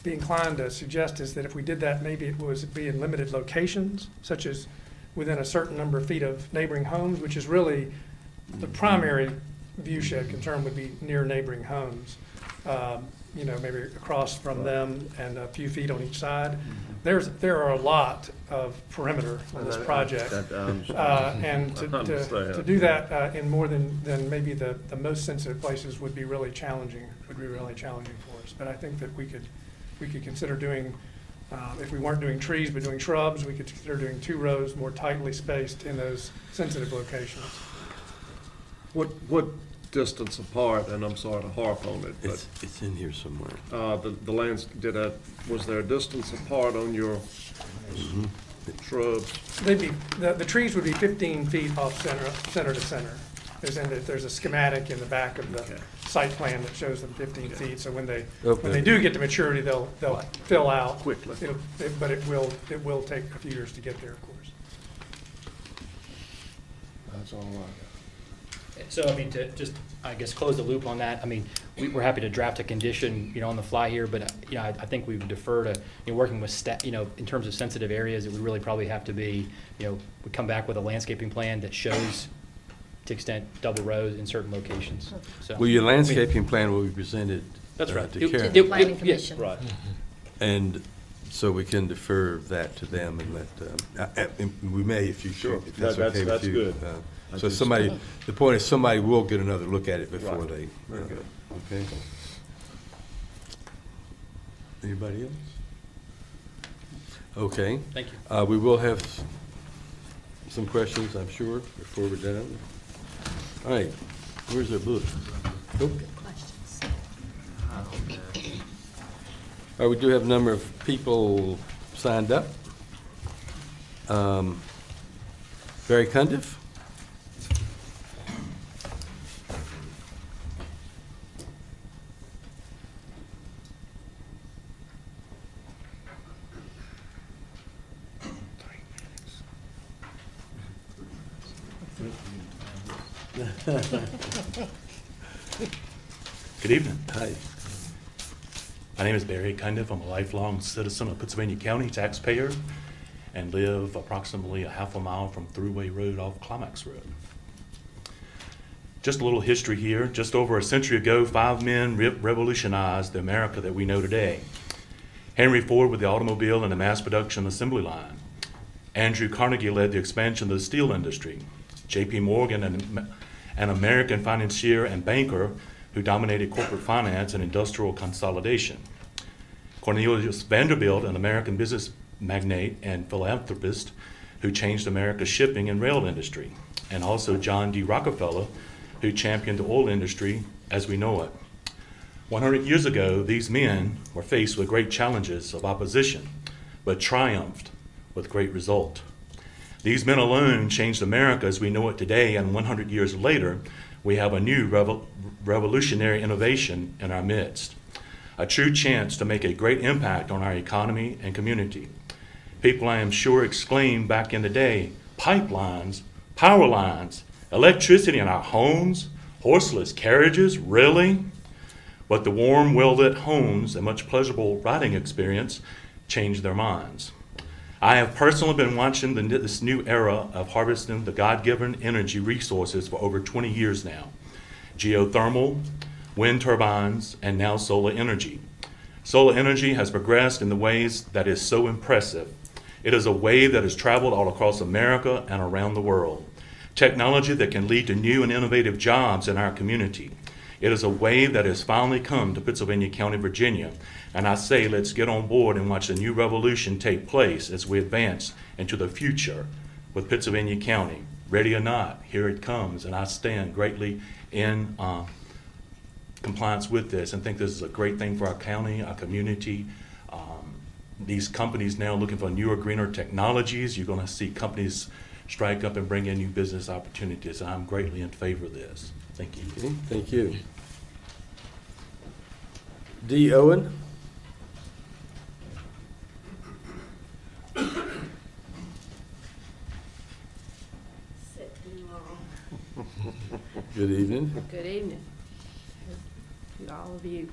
be inclined to suggest is that if we did that, maybe it was be in limited locations, such as within a certain number of feet of neighboring homes, which is really the primary view shed concern would be near neighboring homes. maybe across from them and a few feet on each side. There are a lot of perimeter on this project. And to do that in more than maybe the most sensitive places would be really challenging for us. But I think that we could consider doing, if we weren't doing trees but doing shrubs, we could consider doing 2 rows more tightly spaced in those sensitive locations. What distance apart, and I'm sorry to harp on it, but It's in here somewhere. the lands, was there a distance apart on your shrubs? The trees would be 15 feet off center to center. There's a schematic in the back of the Okay. site plan that shows them 15 feet, so when they Okay. do get to maturity, they'll fill out. Quickly. But it will take a few years to get there, of course. That's all right. So, I mean, to just, I guess, close the loop on that, I mean, we're happy to draft a condition, on the fly here, but, I think we would defer to, working with staff, in terms of sensitive areas, it would really probably have to be, we come back with a landscaping plan that shows, to extent, double rows in certain locations, so. Well, your landscaping plan will be presented That's right. to Karen. To the planning commission. Right. And so we can defer that to them and let, and we may if you, Sure. if that's That's- okay with that's you. good. So somebody, the point is somebody will get another look at it before Right. they. Very good. Okay. Anybody else? Okay. Thank you. We will have some questions, I'm sure, before we're done. All right, where's our book? Nope. All right, we do have a number of people signed up. Barry Cundiff? Good evening. Hi. My name is Barry Cundiff. I'm a lifelong citizen of Pittsylvania County, taxpayer, and live approximately a half a mile from Thruway Road off Climax Road. Just a little history here. Just over a century ago, 5 men revolutionized the America that we know today. Henry Ford with the automobile and the mass production assembly line. Andrew Carnegie led the expansion of the steel industry. J.P. Morgan, an American financier and banker who dominated corporate finance and industrial consolidation. Cornelius Vanderbilt, an American business magnate and philanthropist who changed America's shipping and rail industry. And also John D. Rockefeller, who championed the oil industry as we know it. 100 years ago, these men were faced with great challenges of opposition, but triumphed with great result. These men alone changed America as we know it today, and 100 years later, we have a new revolutionary innovation in our midst, a true chance to make a great impact on our economy and community. People, I am sure, exclaimed back in the day, pipelines, power lines, electricity in our homes, horseless carriages, really? But the warm, well-lit homes and much pleasurable riding experience changed their minds. I have personally been watching this new era of harvesting the God-given energy resources for over 20 years now. Geothermal, wind turbines, and now solar energy. Solar energy has progressed in the ways that is so impressive. It is a wave that has traveled all across America and around the world. Technology that can lead to new and innovative jobs in our community. It is a wave that has finally come to Pittsylvania County, Virginia, and I say let's get on board and watch the new revolution take place as we advance into the future with Pittsylvania County. Ready or not, here it comes, and I stand greatly in compliance with this and think this is a great thing for our county, our community. These companies now looking for newer, greener technologies. You're going to see companies strike up and bring in new business opportunities. I'm greatly in favor of this. Thank you. Okay, thank you. D. Owen? Sit too long. Good evening. Good evening to all of you.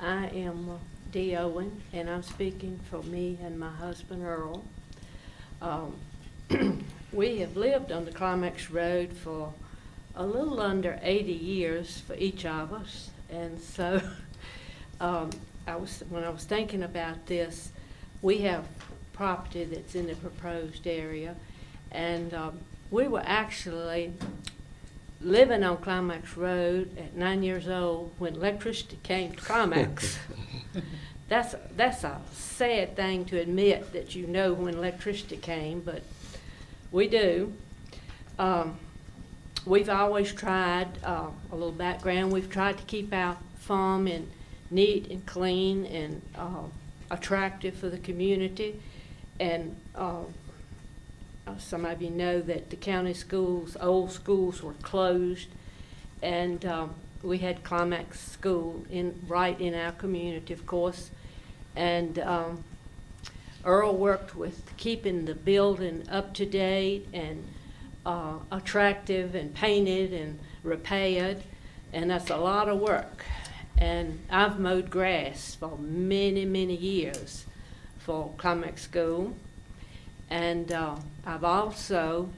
I am Dee Owen, and I'm speaking for me and my husband Earl. We have lived on the Climax Road for a little under 80 years for each of us, and so when I was thinking about this, we have property that's in the proposed area, and we were actually living on Climax Road at 9 years old when electricity came to Climax. That's a sad thing to admit, that you know when electricity came, but we do. We've always tried, a little background, we've tried to keep our farm neat and clean and attractive for the community. And some of you know that the county schools, old schools, were closed, and we had Climax School right in our community, of course. And Earl worked with keeping the building up to date and attractive and painted and repaired, and that's a lot of work. And I've mowed grass for many, many years for Climax School, and I've also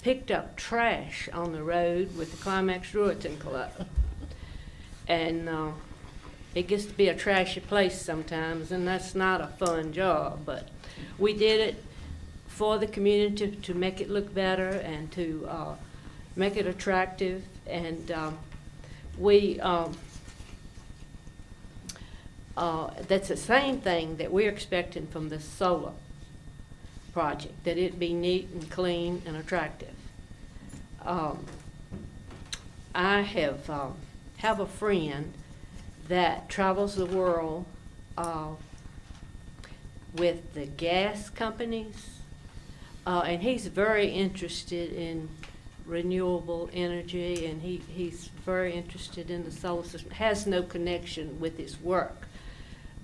picked up trash on the road with the Climax Ruritan Club. And it gets to be a trashy place sometimes, and that's not a fun job, but we did it for the community to make it look better and to make it attractive. And that's the same thing that we're expecting from this solar project, that it be neat and clean and attractive. I have a friend that travels the world with the gas companies, and he's very interested in renewable energy, and he's very interested in the solar system. Has no connection with his work,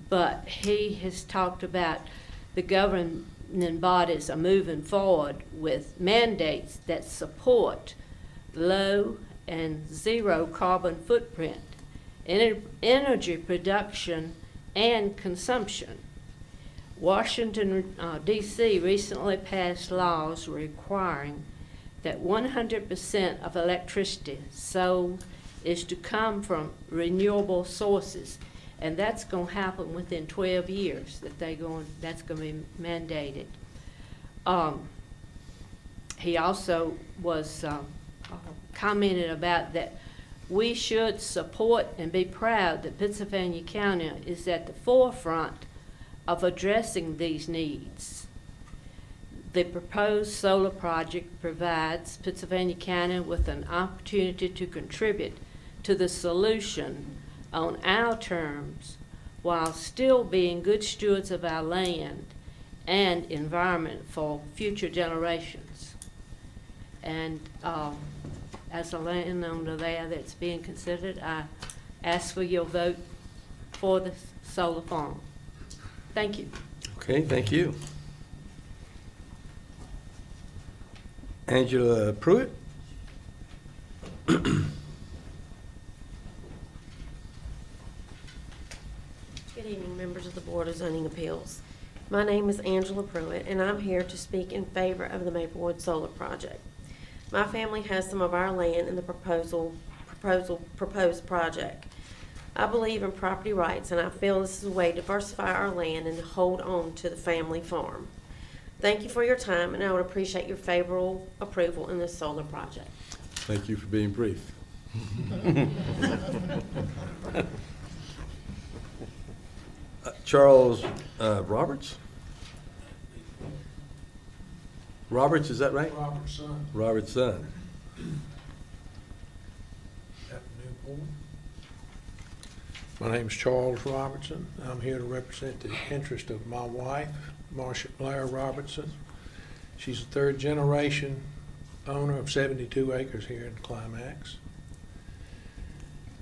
but he has talked about the governing bodies are moving forward with mandates that support low and zero carbon footprint energy production and consumption. Washington, D.C. recently passed laws requiring that 100% of electricity sold is to come from renewable sources, and that's going to happen within 12 years. That's going to be mandated. He also was commented about that we should support and be proud that Pittsylvania County is at the forefront of addressing these needs. The proposed solar project provides Pittsylvania County with an opportunity to contribute to the solution on our terms while still being good stewards of our land and environment for future generations. And as a landowner there that's being considered, I ask for your vote for the solar farm. Thank you. Okay, thank you. Angela Pruitt? Good evening, members of the Board of Zoning Appeals. My name is Angela Pruitt, and I'm here to speak in favor of the Maplewood Solar Project. My family has some of our land in the proposed project. I believe in property rights, and I feel this is a way to diversify our land and to hold on to the family farm. Thank you for your time, and I would appreciate your favorable approval in this solar project. Thank you for being brief. Charles Roberts? Roberts, is that right? Robert's son. Robert's son. My name's Charles Robertson. I'm here to represent the interest of my wife, Marcia Blair Robertson. She's a third generation owner of 72 acres here in Climax.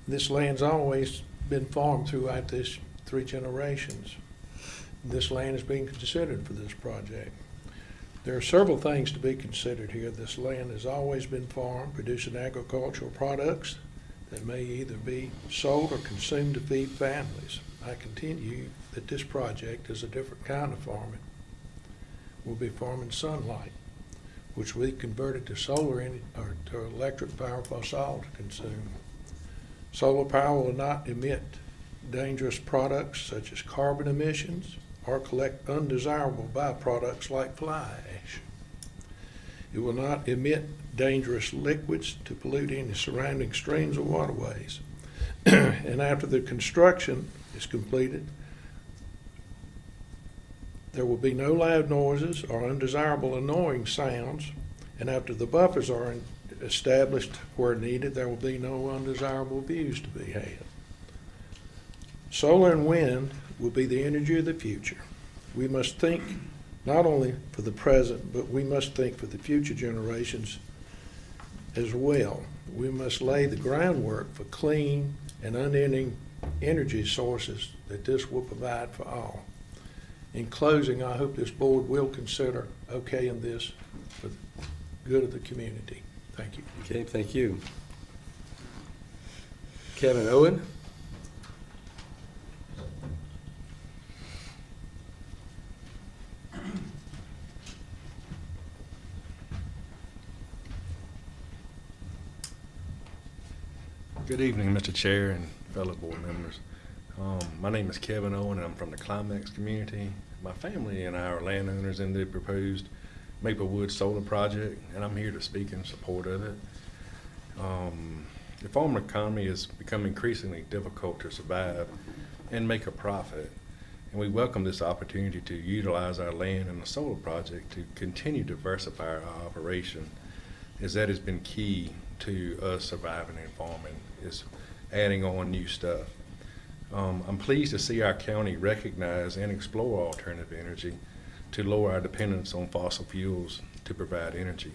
This land's always been farmed throughout this 3 generations. This land is being considered for this project. There are several things to be considered here. This land has always been farmed, producing agricultural products that may either be sold or consumed to feed families. I continue that this project is a different kind of farming. We'll be farming sunlight, which we converted to solar or to electric power for us all to consume. Solar power will not emit dangerous products such as carbon emissions or collect undesirable byproducts like fly ash. It will not emit dangerous liquids to pollute any surrounding streams or waterways. And after the construction is completed, there will be no loud noises or undesirable annoying sounds. And after the buffers are established where needed, there will be no undesirable views to be had. Solar and wind will be the energy of the future. We must think not only for the present, but we must think for the future generations as well. We must lay the groundwork for clean and unending energy sources that this will provide for all. In closing, I hope this board will consider okaying this for the good of the community. Thank you. Okay, thank you. Kevin Owen? Good evening, Mr. Chair and fellow board members. My name is Kevin Owen, and I'm from the Climax community. My family and I are landowners in the proposed Maplewood solar project, and I'm here to speak in support of it. The farm economy has become increasingly difficult to survive and make a profit, and we welcome this opportunity to utilize our land in the solar project to continue to diversify our operation, as that has been key to us surviving and farming, is adding on new stuff. I'm pleased to see our county recognize and explore alternative energy to lower our dependence on fossil fuels to provide energy.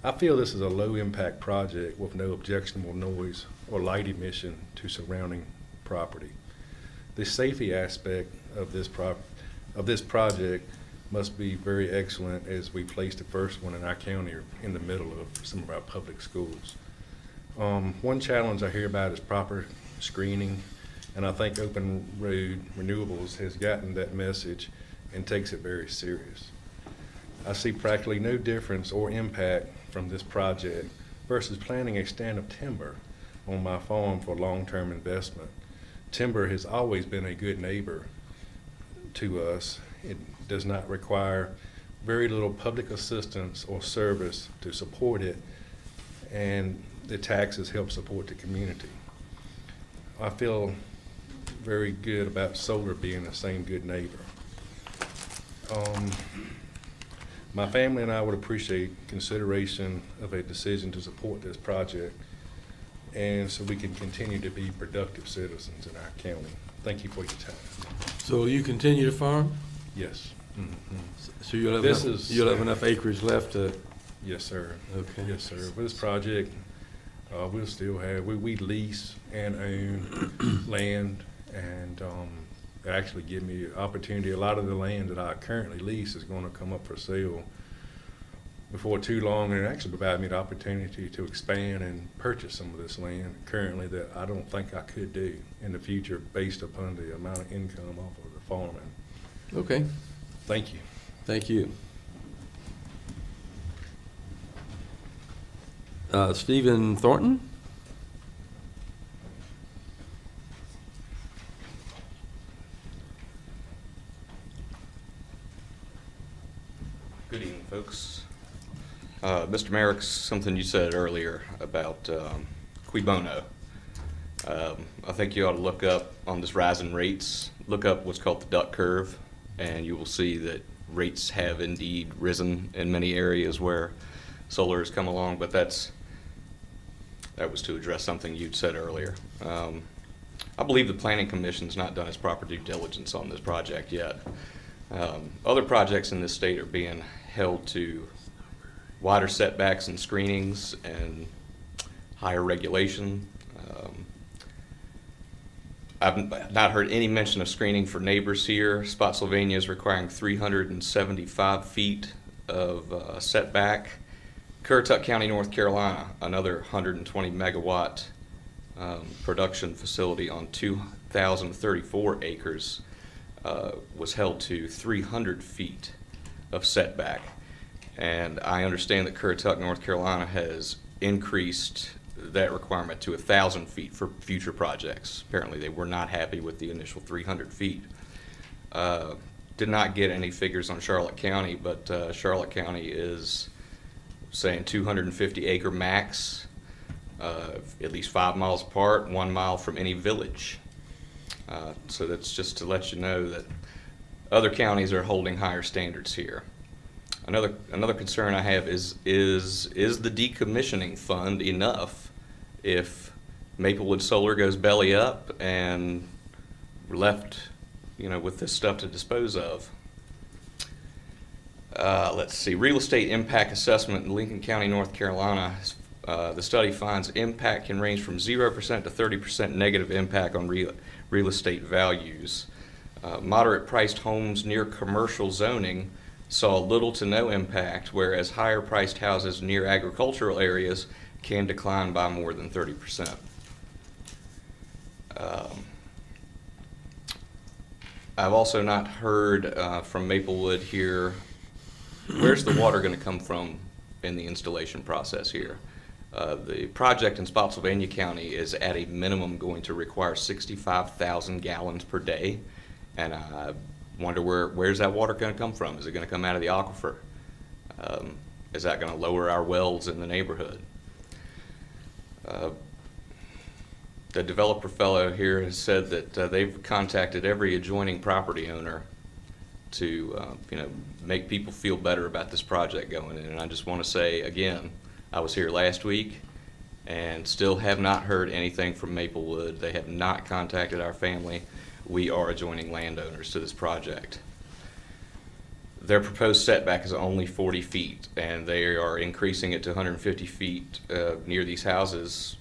I feel this is a low-impact project with no objectionable noise or light emission to surrounding property. The safety aspect of this project must be very excellent, as we place the first one in our county in the middle of some of our public schools. One challenge I hear about is proper screening, and I think Open Road Renewables has gotten that message and takes it very serious. I see practically no difference or impact from this project versus planting a stand of timber on my farm for long-term investment. Timber has always been a good neighbor to us. It does not require very little public assistance or service to support it, and the taxes help support the community. I feel very good about solar being the same good neighbor. My family and I would appreciate consideration of a decision to support this project, and so we can continue to be productive citizens in our county. Thank you for your time. So will you continue to farm? Yes. So you'll have enough acreage left to? Yes, sir. Okay. Yes, sir. For this project, we'll still have, we lease and own land, and it actually give me the opportunity. A lot of the land that I currently lease is going to come up for sale before too long, and it actually provided me the opportunity to expand and purchase some of this land currently that I don't think I could do in the future based upon the amount of income off of the farming. Okay. Thank you. Thank you. Stephen Thornton? Good evening, folks. Mr. Merrick, something you said earlier about cui bono. I think you ought to look up on this rising rates, look up what's called the duck curve, and you will see that rates have indeed risen in many areas where solar has come along, but that was to address something you'd said earlier. I believe the Planning Commission's not done its proper due diligence on this project yet. Other projects in this state are being held to wider setbacks and screenings and higher regulation. I've not heard any mention of screening for neighbors here. Pittsylvania is requiring 375 feet of setback. Currituck County, North Carolina, another 120 megawatt production facility on 2,034 acres was held to 300 feet of setback. And I understand that Currituck, North Carolina has increased that requirement to 1,000 feet for future projects. Apparently, they were not happy with the initial 300 feet. Did not get any figures on Charlotte County, but Charlotte County is saying 250 acre max, at least 5 miles apart, 1 mile from any village. So that's just to let you know that other counties are holding higher standards here. Another concern I have is the decommissioning fund enough if Maplewood Solar goes belly up and we're left, with this stuff to dispose of? Let's see, real estate impact assessment in Lincoln County, North Carolina. The study finds impact can range from 0% to 30% negative impact on real estate values. Moderate priced homes near commercial zoning saw little to no impact, whereas higher priced houses near agricultural areas can decline by more than 30%. I've also not heard from Maplewood here, where's the water going to come from in the installation process here? The project in Pittsylvania County is at a minimum going to require 65,000 gallons per day, and I wonder where's that water going to come from? Is it going to come out of the aquifer? Is that going to lower our wells in the neighborhood? The developer fellow here has said that they've contacted every adjoining property owner to make people feel better about this project going in. And I just want to say again, I was here last week and still have not heard anything from Maplewood. They have not contacted our family. We are adjoining landowners to this project. Their proposed setback is only 40 feet, and they are increasing it to 150 feet near these houses.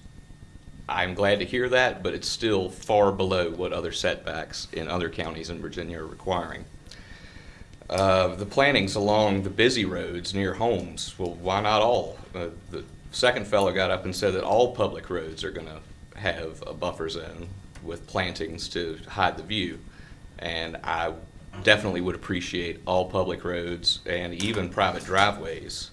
I'm glad to hear that, but it's still far below what other setbacks in other counties in Virginia are requiring. The plantings along the busy roads near homes, well, why not all? The second fellow got up and said that all public roads are going to have a buffer zone with plantings to hide the view. And I definitely would appreciate all public roads and even private driveways.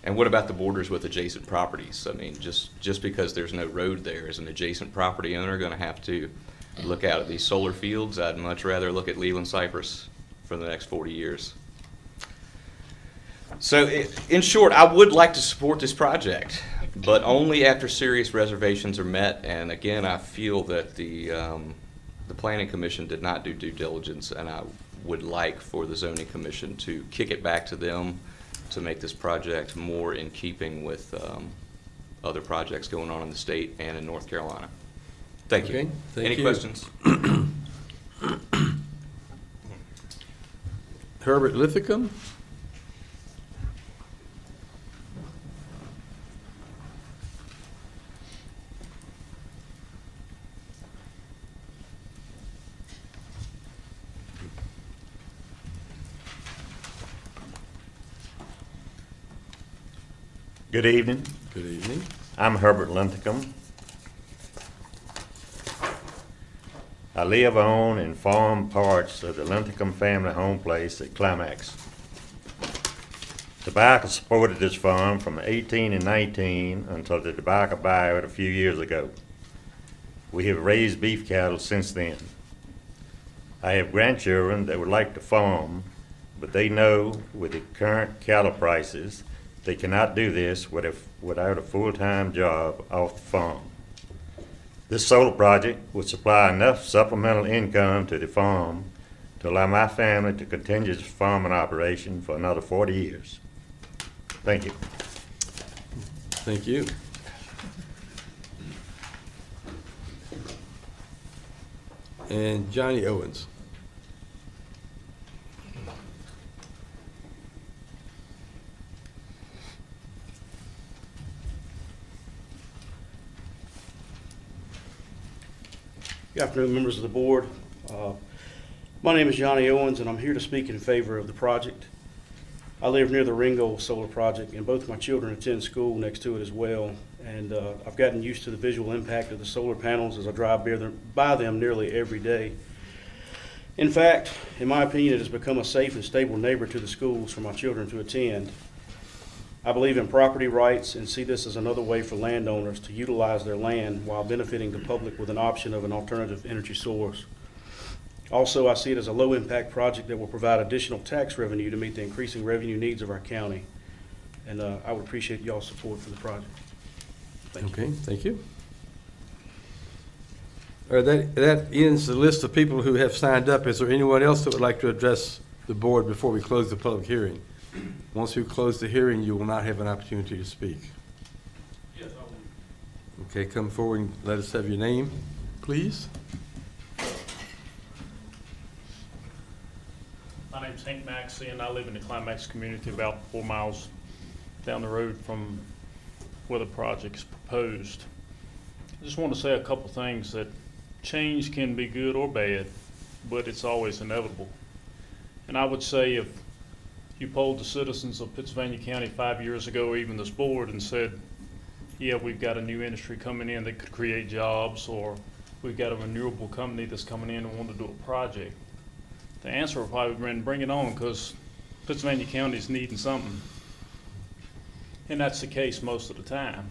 And what about the borders with adjacent properties? I mean, just because there's no road there, is an adjacent property owner going to have to look out at these solar fields? I'd much rather look at Leland Cypress for the next 40 years. So in short, I would like to support this project, but only after serious reservations are met. And again, I feel that the Planning Commission did not do due diligence, and I would like for the Zoning Commission to kick it back to them to make this project more in keeping with other projects going on in the state and in North Carolina. Thank you. Okay, thank Any you. questions? Herbert Lithicum? Good evening. Good evening. I'm Herbert Linthicum. I live on and farm parts of the Linthicum family home place at Climax. Tobacco supported this farm from 18 and 19 until the tobacco buyout a few years ago. We have raised beef cattle since then. I have grandchildren that would like to farm, but they know with the current cattle prices, they cannot do this without a full-time job off the farm. This solar project would supply enough supplemental income to the farm to allow my family to continue this farming operation for another 40 years. Thank you. Thank you. And Johnny Owens. Good afternoon, members of the board. My name is Johnny Owens, and I'm here to speak in favor of the project. I live near the Ringgold Solar Project, and both my children attend school next to it as well. And I've gotten used to the visual impact of the solar panels as I drive by them nearly every day. In fact, in my opinion, it has become a safe and stable neighbor to the schools for my children to attend. I believe in property rights and see this as another way for landowners to utilize their land while benefiting the public with an option of an alternative energy source. Also, I see it as a low-impact project that will provide additional tax revenue to meet the increasing revenue needs of our county. And I would appreciate y'all's support for the project. Thank you. Okay, thank you. All right, that ends the list of people who have signed up. Is there anyone else that would like to address the board before we close the public hearing? Once we close the hearing, you will not have an opportunity to speak. Yes, I will. Okay, come forward and let us have your name, please. My name's Hank Maxey, and I live in the Climax community about 4 miles down the road from where the project's proposed. I just want to say a couple things that change can be good or bad, but it's always inevitable. And I would say if you polled the citizens of Pittsylvania County 5 years ago, or even this board, and said, yeah, we've got a new industry coming in that could create jobs, or we've got a renewable company that's coming in and want to do a project, the answer would probably been bring it on, because Pittsylvania County's needing something. And that's the case most of the time.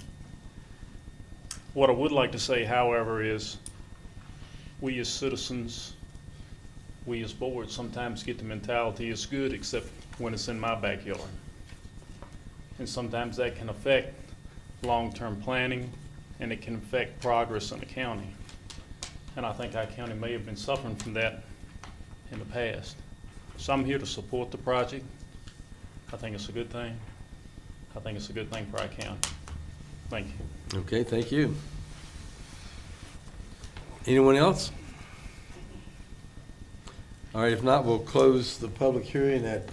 What I would like to say, however, is we as citizens, we as boards sometimes get the mentality it's good except when it's in my backyard. And sometimes that can affect long-term planning, and it can affect progress in the county. And I think our county may have been suffering from that in the past. So I'm here to support the project. I think it's a good thing. I think it's a good thing for our county. Thank you. Okay, thank you. Anyone else? All right, if not, we'll close the public hearing at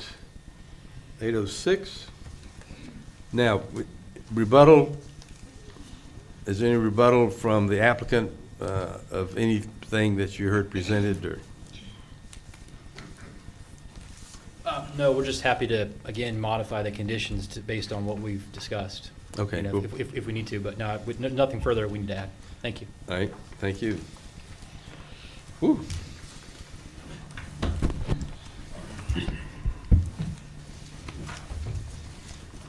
8:06. Now, rebuttal. Is there any rebuttal from the applicant of anything that you heard presented, or? No, we're just happy to, again, modify the conditions based on what we've discussed. Okay, You know, cool. if we need to, but no, nothing further we need to add. Thank you. All right, thank you. Whew.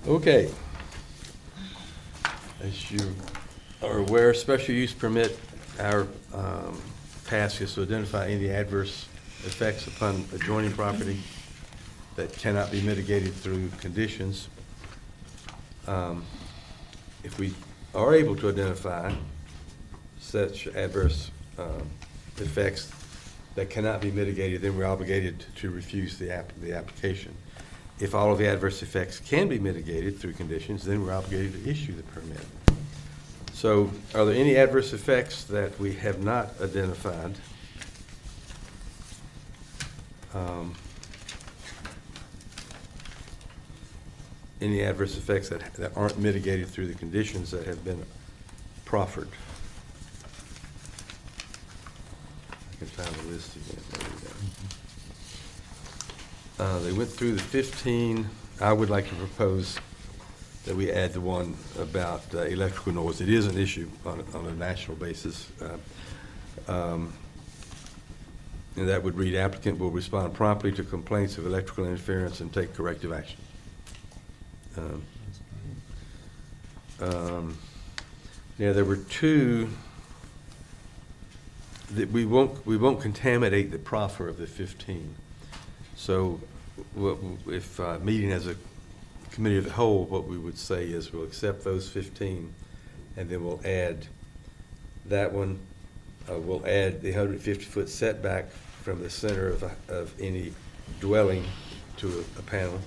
Okay. As you are aware, special use permit, our task is to identify any adverse effects upon adjoining property that cannot be mitigated through conditions. If we are able to identify such adverse effects that cannot be mitigated, then we're obligated to refuse the application. If all of the adverse effects can be mitigated through conditions, then we're obligated to issue the permit. So are there any adverse effects that we have not identified? Any adverse effects that aren't mitigated through the conditions that have been proffered? I can find the list again. There we go. They went through the 15. I would like to propose that we add the one about electrical noise. It is an issue on a national basis. And that would read, applicant will respond promptly to complaints of electrical interference and take corrective action. Yeah, there were two that we won't contaminate the proffer of the 15. So if meeting as a committee of the whole, what we would say is we'll accept those 15, and then we'll add that one. We'll add the 150-foot setback from the center of any dwelling to a panel.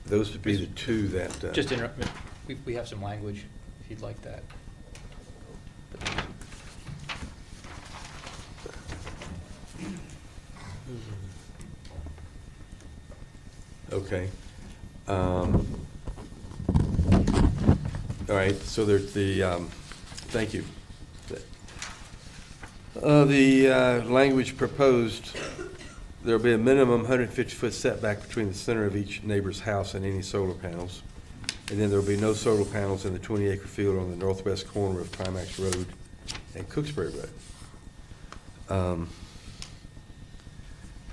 Those would be the two that. Just interrupt. We have some language, if you'd like that. Okay. All right, so there's the, thank you. The language proposed, there'll be a minimum 150-foot setback between the center of each neighbor's house and any solar panels. And then there'll be no solar panels in the 20-acre field on the northwest corner of Climax Road and Cooksbury Road.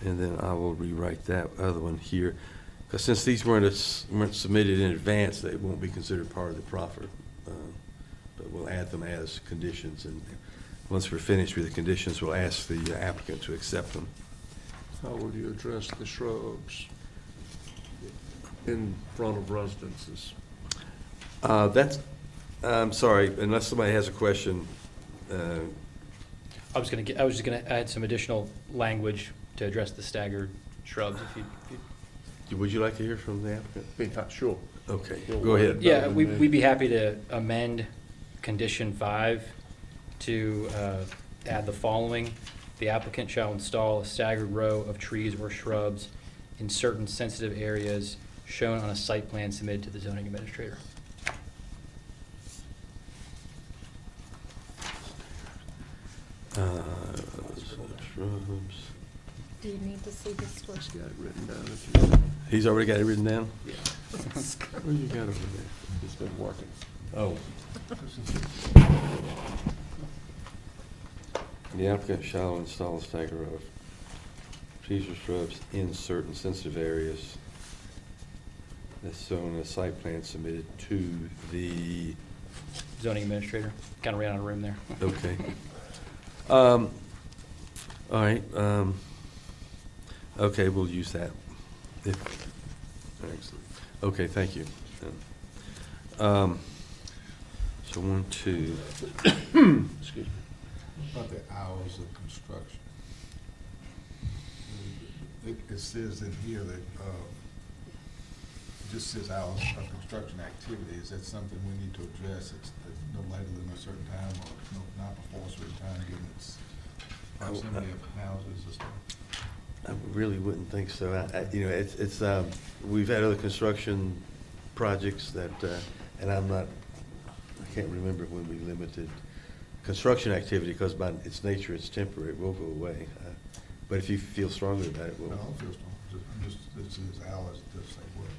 And then I will rewrite that other one here. Because since these weren't submitted in advance, they won't be considered part of the proffer. But we'll add them as conditions, and once we're finished with the conditions, we'll ask the applicant to accept them. How would you address the shrubs in front of residences? I'm sorry, unless somebody has a question. I was just gonna add some additional language to address the staggered shrubs, if you. Would you like to hear from the applicant? Yeah, sure. Okay, go ahead. Yeah, we'd be happy to amend condition 5 to add the following. The applicant shall install a staggered row of trees or shrubs in certain sensitive areas shown on a site plan submitted to the zoning administrator. Shrubs. Do you need to see this one? Got it written down if you. He's already got it written down? Yeah. What you got over there? It's been working. Oh. The applicant shall install a stagger row of trees or shrubs in certain sensitive areas as shown in a site plan submitted to the Zoning administrator. Kind of ran out of room there. Okay. All right. Okay, we'll use that. Excellent. Okay, thank you. So 1, 2. Excuse me. About the hours of construction. It says in here that, it just says hours of construction activity. Is that something we need to address? It's no later than a certain time or not before a certain time, given its proximity of houses or stuff? I really wouldn't think so. It's we've had other construction projects that, and I can't remember when we limited construction activity, because by its nature, it's temporary. It will go away. But if you feel strongly about it, we'll. No, I don't feel strong. It says hours, it does say what.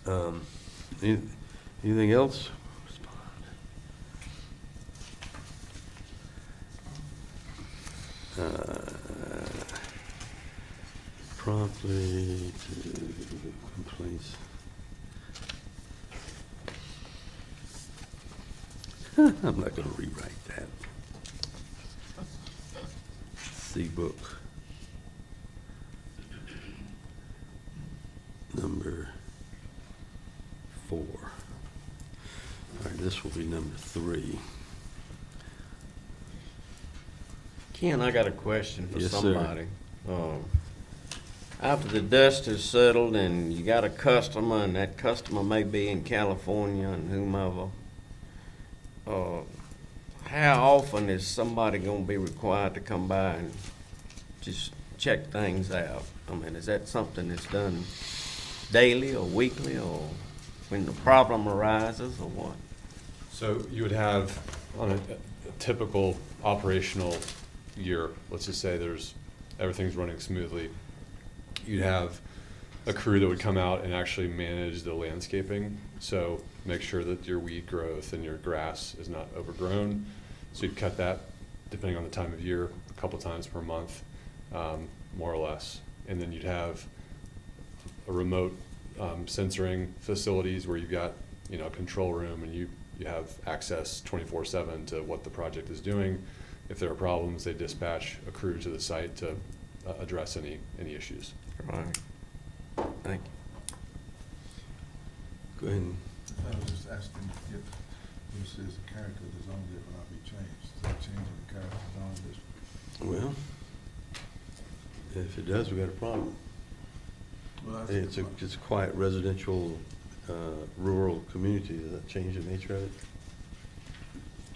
Yeah. Okay. Anything else? Promptly to complaints. I'm not going to rewrite that. C book. Number 4. All right, this will be number 3. Ken, I got a question for Yes, sir. somebody. After the dust has settled and you got a customer, and that customer may be in California and whomever, how often is somebody going to be required to come by and just check things out? I mean, is that something that's done daily or weekly, or when the problem arises, or what? So you would have, on a typical operational year, let's just say everything's running smoothly, you'd have a crew that would come out and actually manage the landscaping. So make sure that your weed growth and your grass is not overgrown. So you'd cut that, depending on the time of year, a couple times per month, more or less. And then you'd have a remote sensoring facilities where you've got, a control room, and you have access 24/7 to what the project is doing. If there are problems, they dispatch a crew to the site to address any issues. Right. Thank you. Go ahead. I was just asking if it says the character of the zone will not be changed. Is that changing the character of the zone district? Well, if it does, we got a problem. Well, It's a quiet residential, rural community. Does that change the nature of it?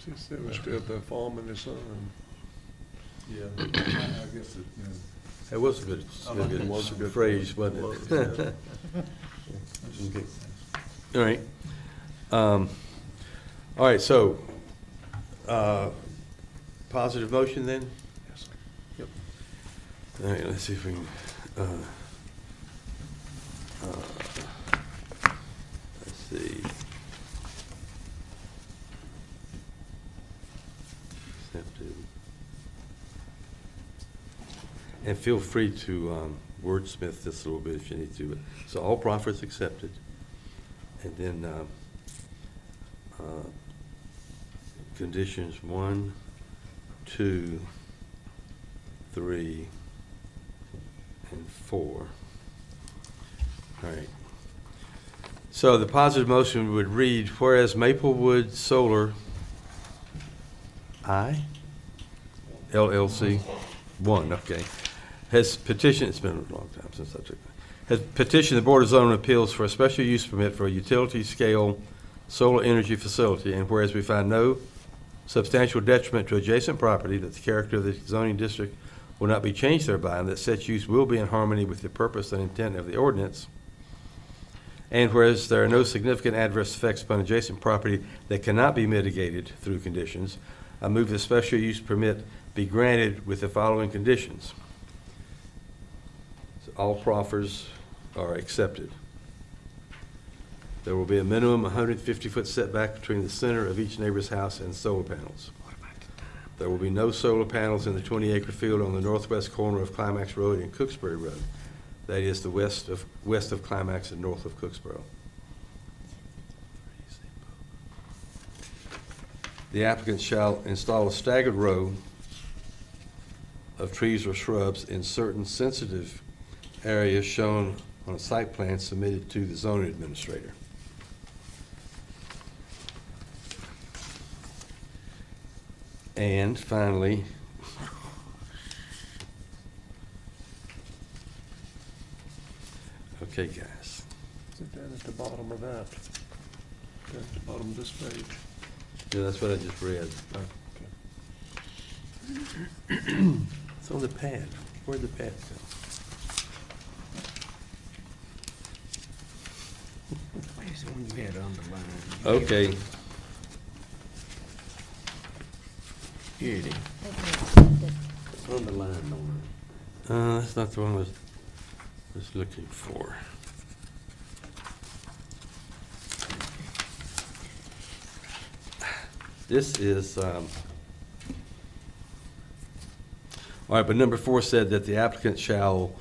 Just they were still the farm in the sun. Yeah, I guess it, That was a good phrase, wasn't it? Okay. All right. All right, so, positive motion then? Yes. Yep. All right, let's see if we can, let's see. Accepted. And feel free to wordsmith this a little bit if you need to. But so all proffers accepted. And then conditions 1, 2, 3, and 4. All right. So the positive motion would read, whereas Maplewood Solar LLC 1, okay, has petitioned, it's been a long time since I took that, has petitioned the Board of Zoning Appeals for a special use permit for a utility scale solar energy facility, and whereas we find no substantial detriment to adjacent property, that the character of the zoning district will not be changed thereby, and that such use will be in harmony with the purpose and intent of the ordinance. And whereas there are no significant adverse effects upon adjacent property that cannot be mitigated through conditions, I move the special use permit be granted with the following conditions. So all proffers are accepted. There will be a minimum 150-foot setback between the center of each neighbor's house and solar panels. There will be no solar panels in the 20-acre field on the northwest corner of Climax Road and Cooksbury Road. That is the west of Climax and north of Cooksboro. The applicant shall install a staggered row of trees or shrubs in certain sensitive areas shown on a site plan submitted to the zoning administrator. And finally, okay, guys. Is it down at the bottom of that? Down at the bottom of this page? Yeah, that's what I just read. It's on the pad. Where'd the pad go? Where's the one you had underlined? Okay. Here it is. Underlined on That's not the one I was looking for. This is, all right, but number 4 said that the applicant shall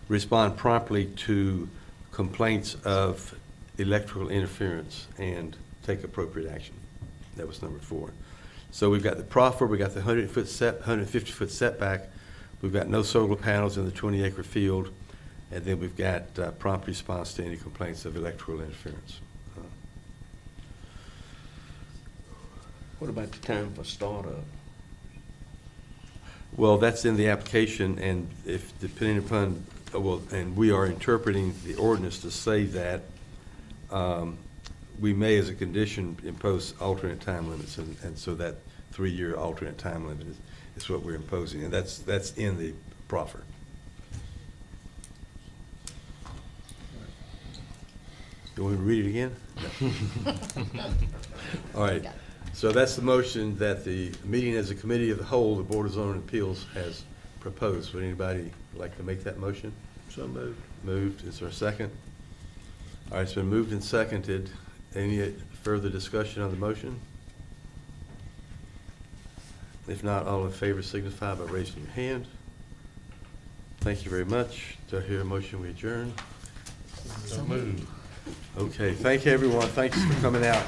respond promptly to complaints of electrical interference and take appropriate action. That was number 4. So we've got the proffer, we got the 150-foot setback, we've got no solar panels in the 20-acre field, and then we've got prompt response to any complaints of electrical interference. What about the time for startup? Well, that's in the application, and if depending upon, well, and we are interpreting the ordinance to say that we may, as a condition, impose alternate time limits, and so that 3-year alternate time limit is what we're imposing, and that's in the proffer. Do you want me to read it again? No. All right. So that's the motion that the meeting as a committee of the whole, the Board of Zoning Appeals has proposed. Would anybody like to make that motion? So moved. Moved. Is there a second? All right, it's been moved and seconded. Any further discussion on the motion? If not, all in favor signify by raising your hand. Thank you very much. Do I hear a motion we adjourn? So moved. Okay, thank you, everyone. Thanks for coming out.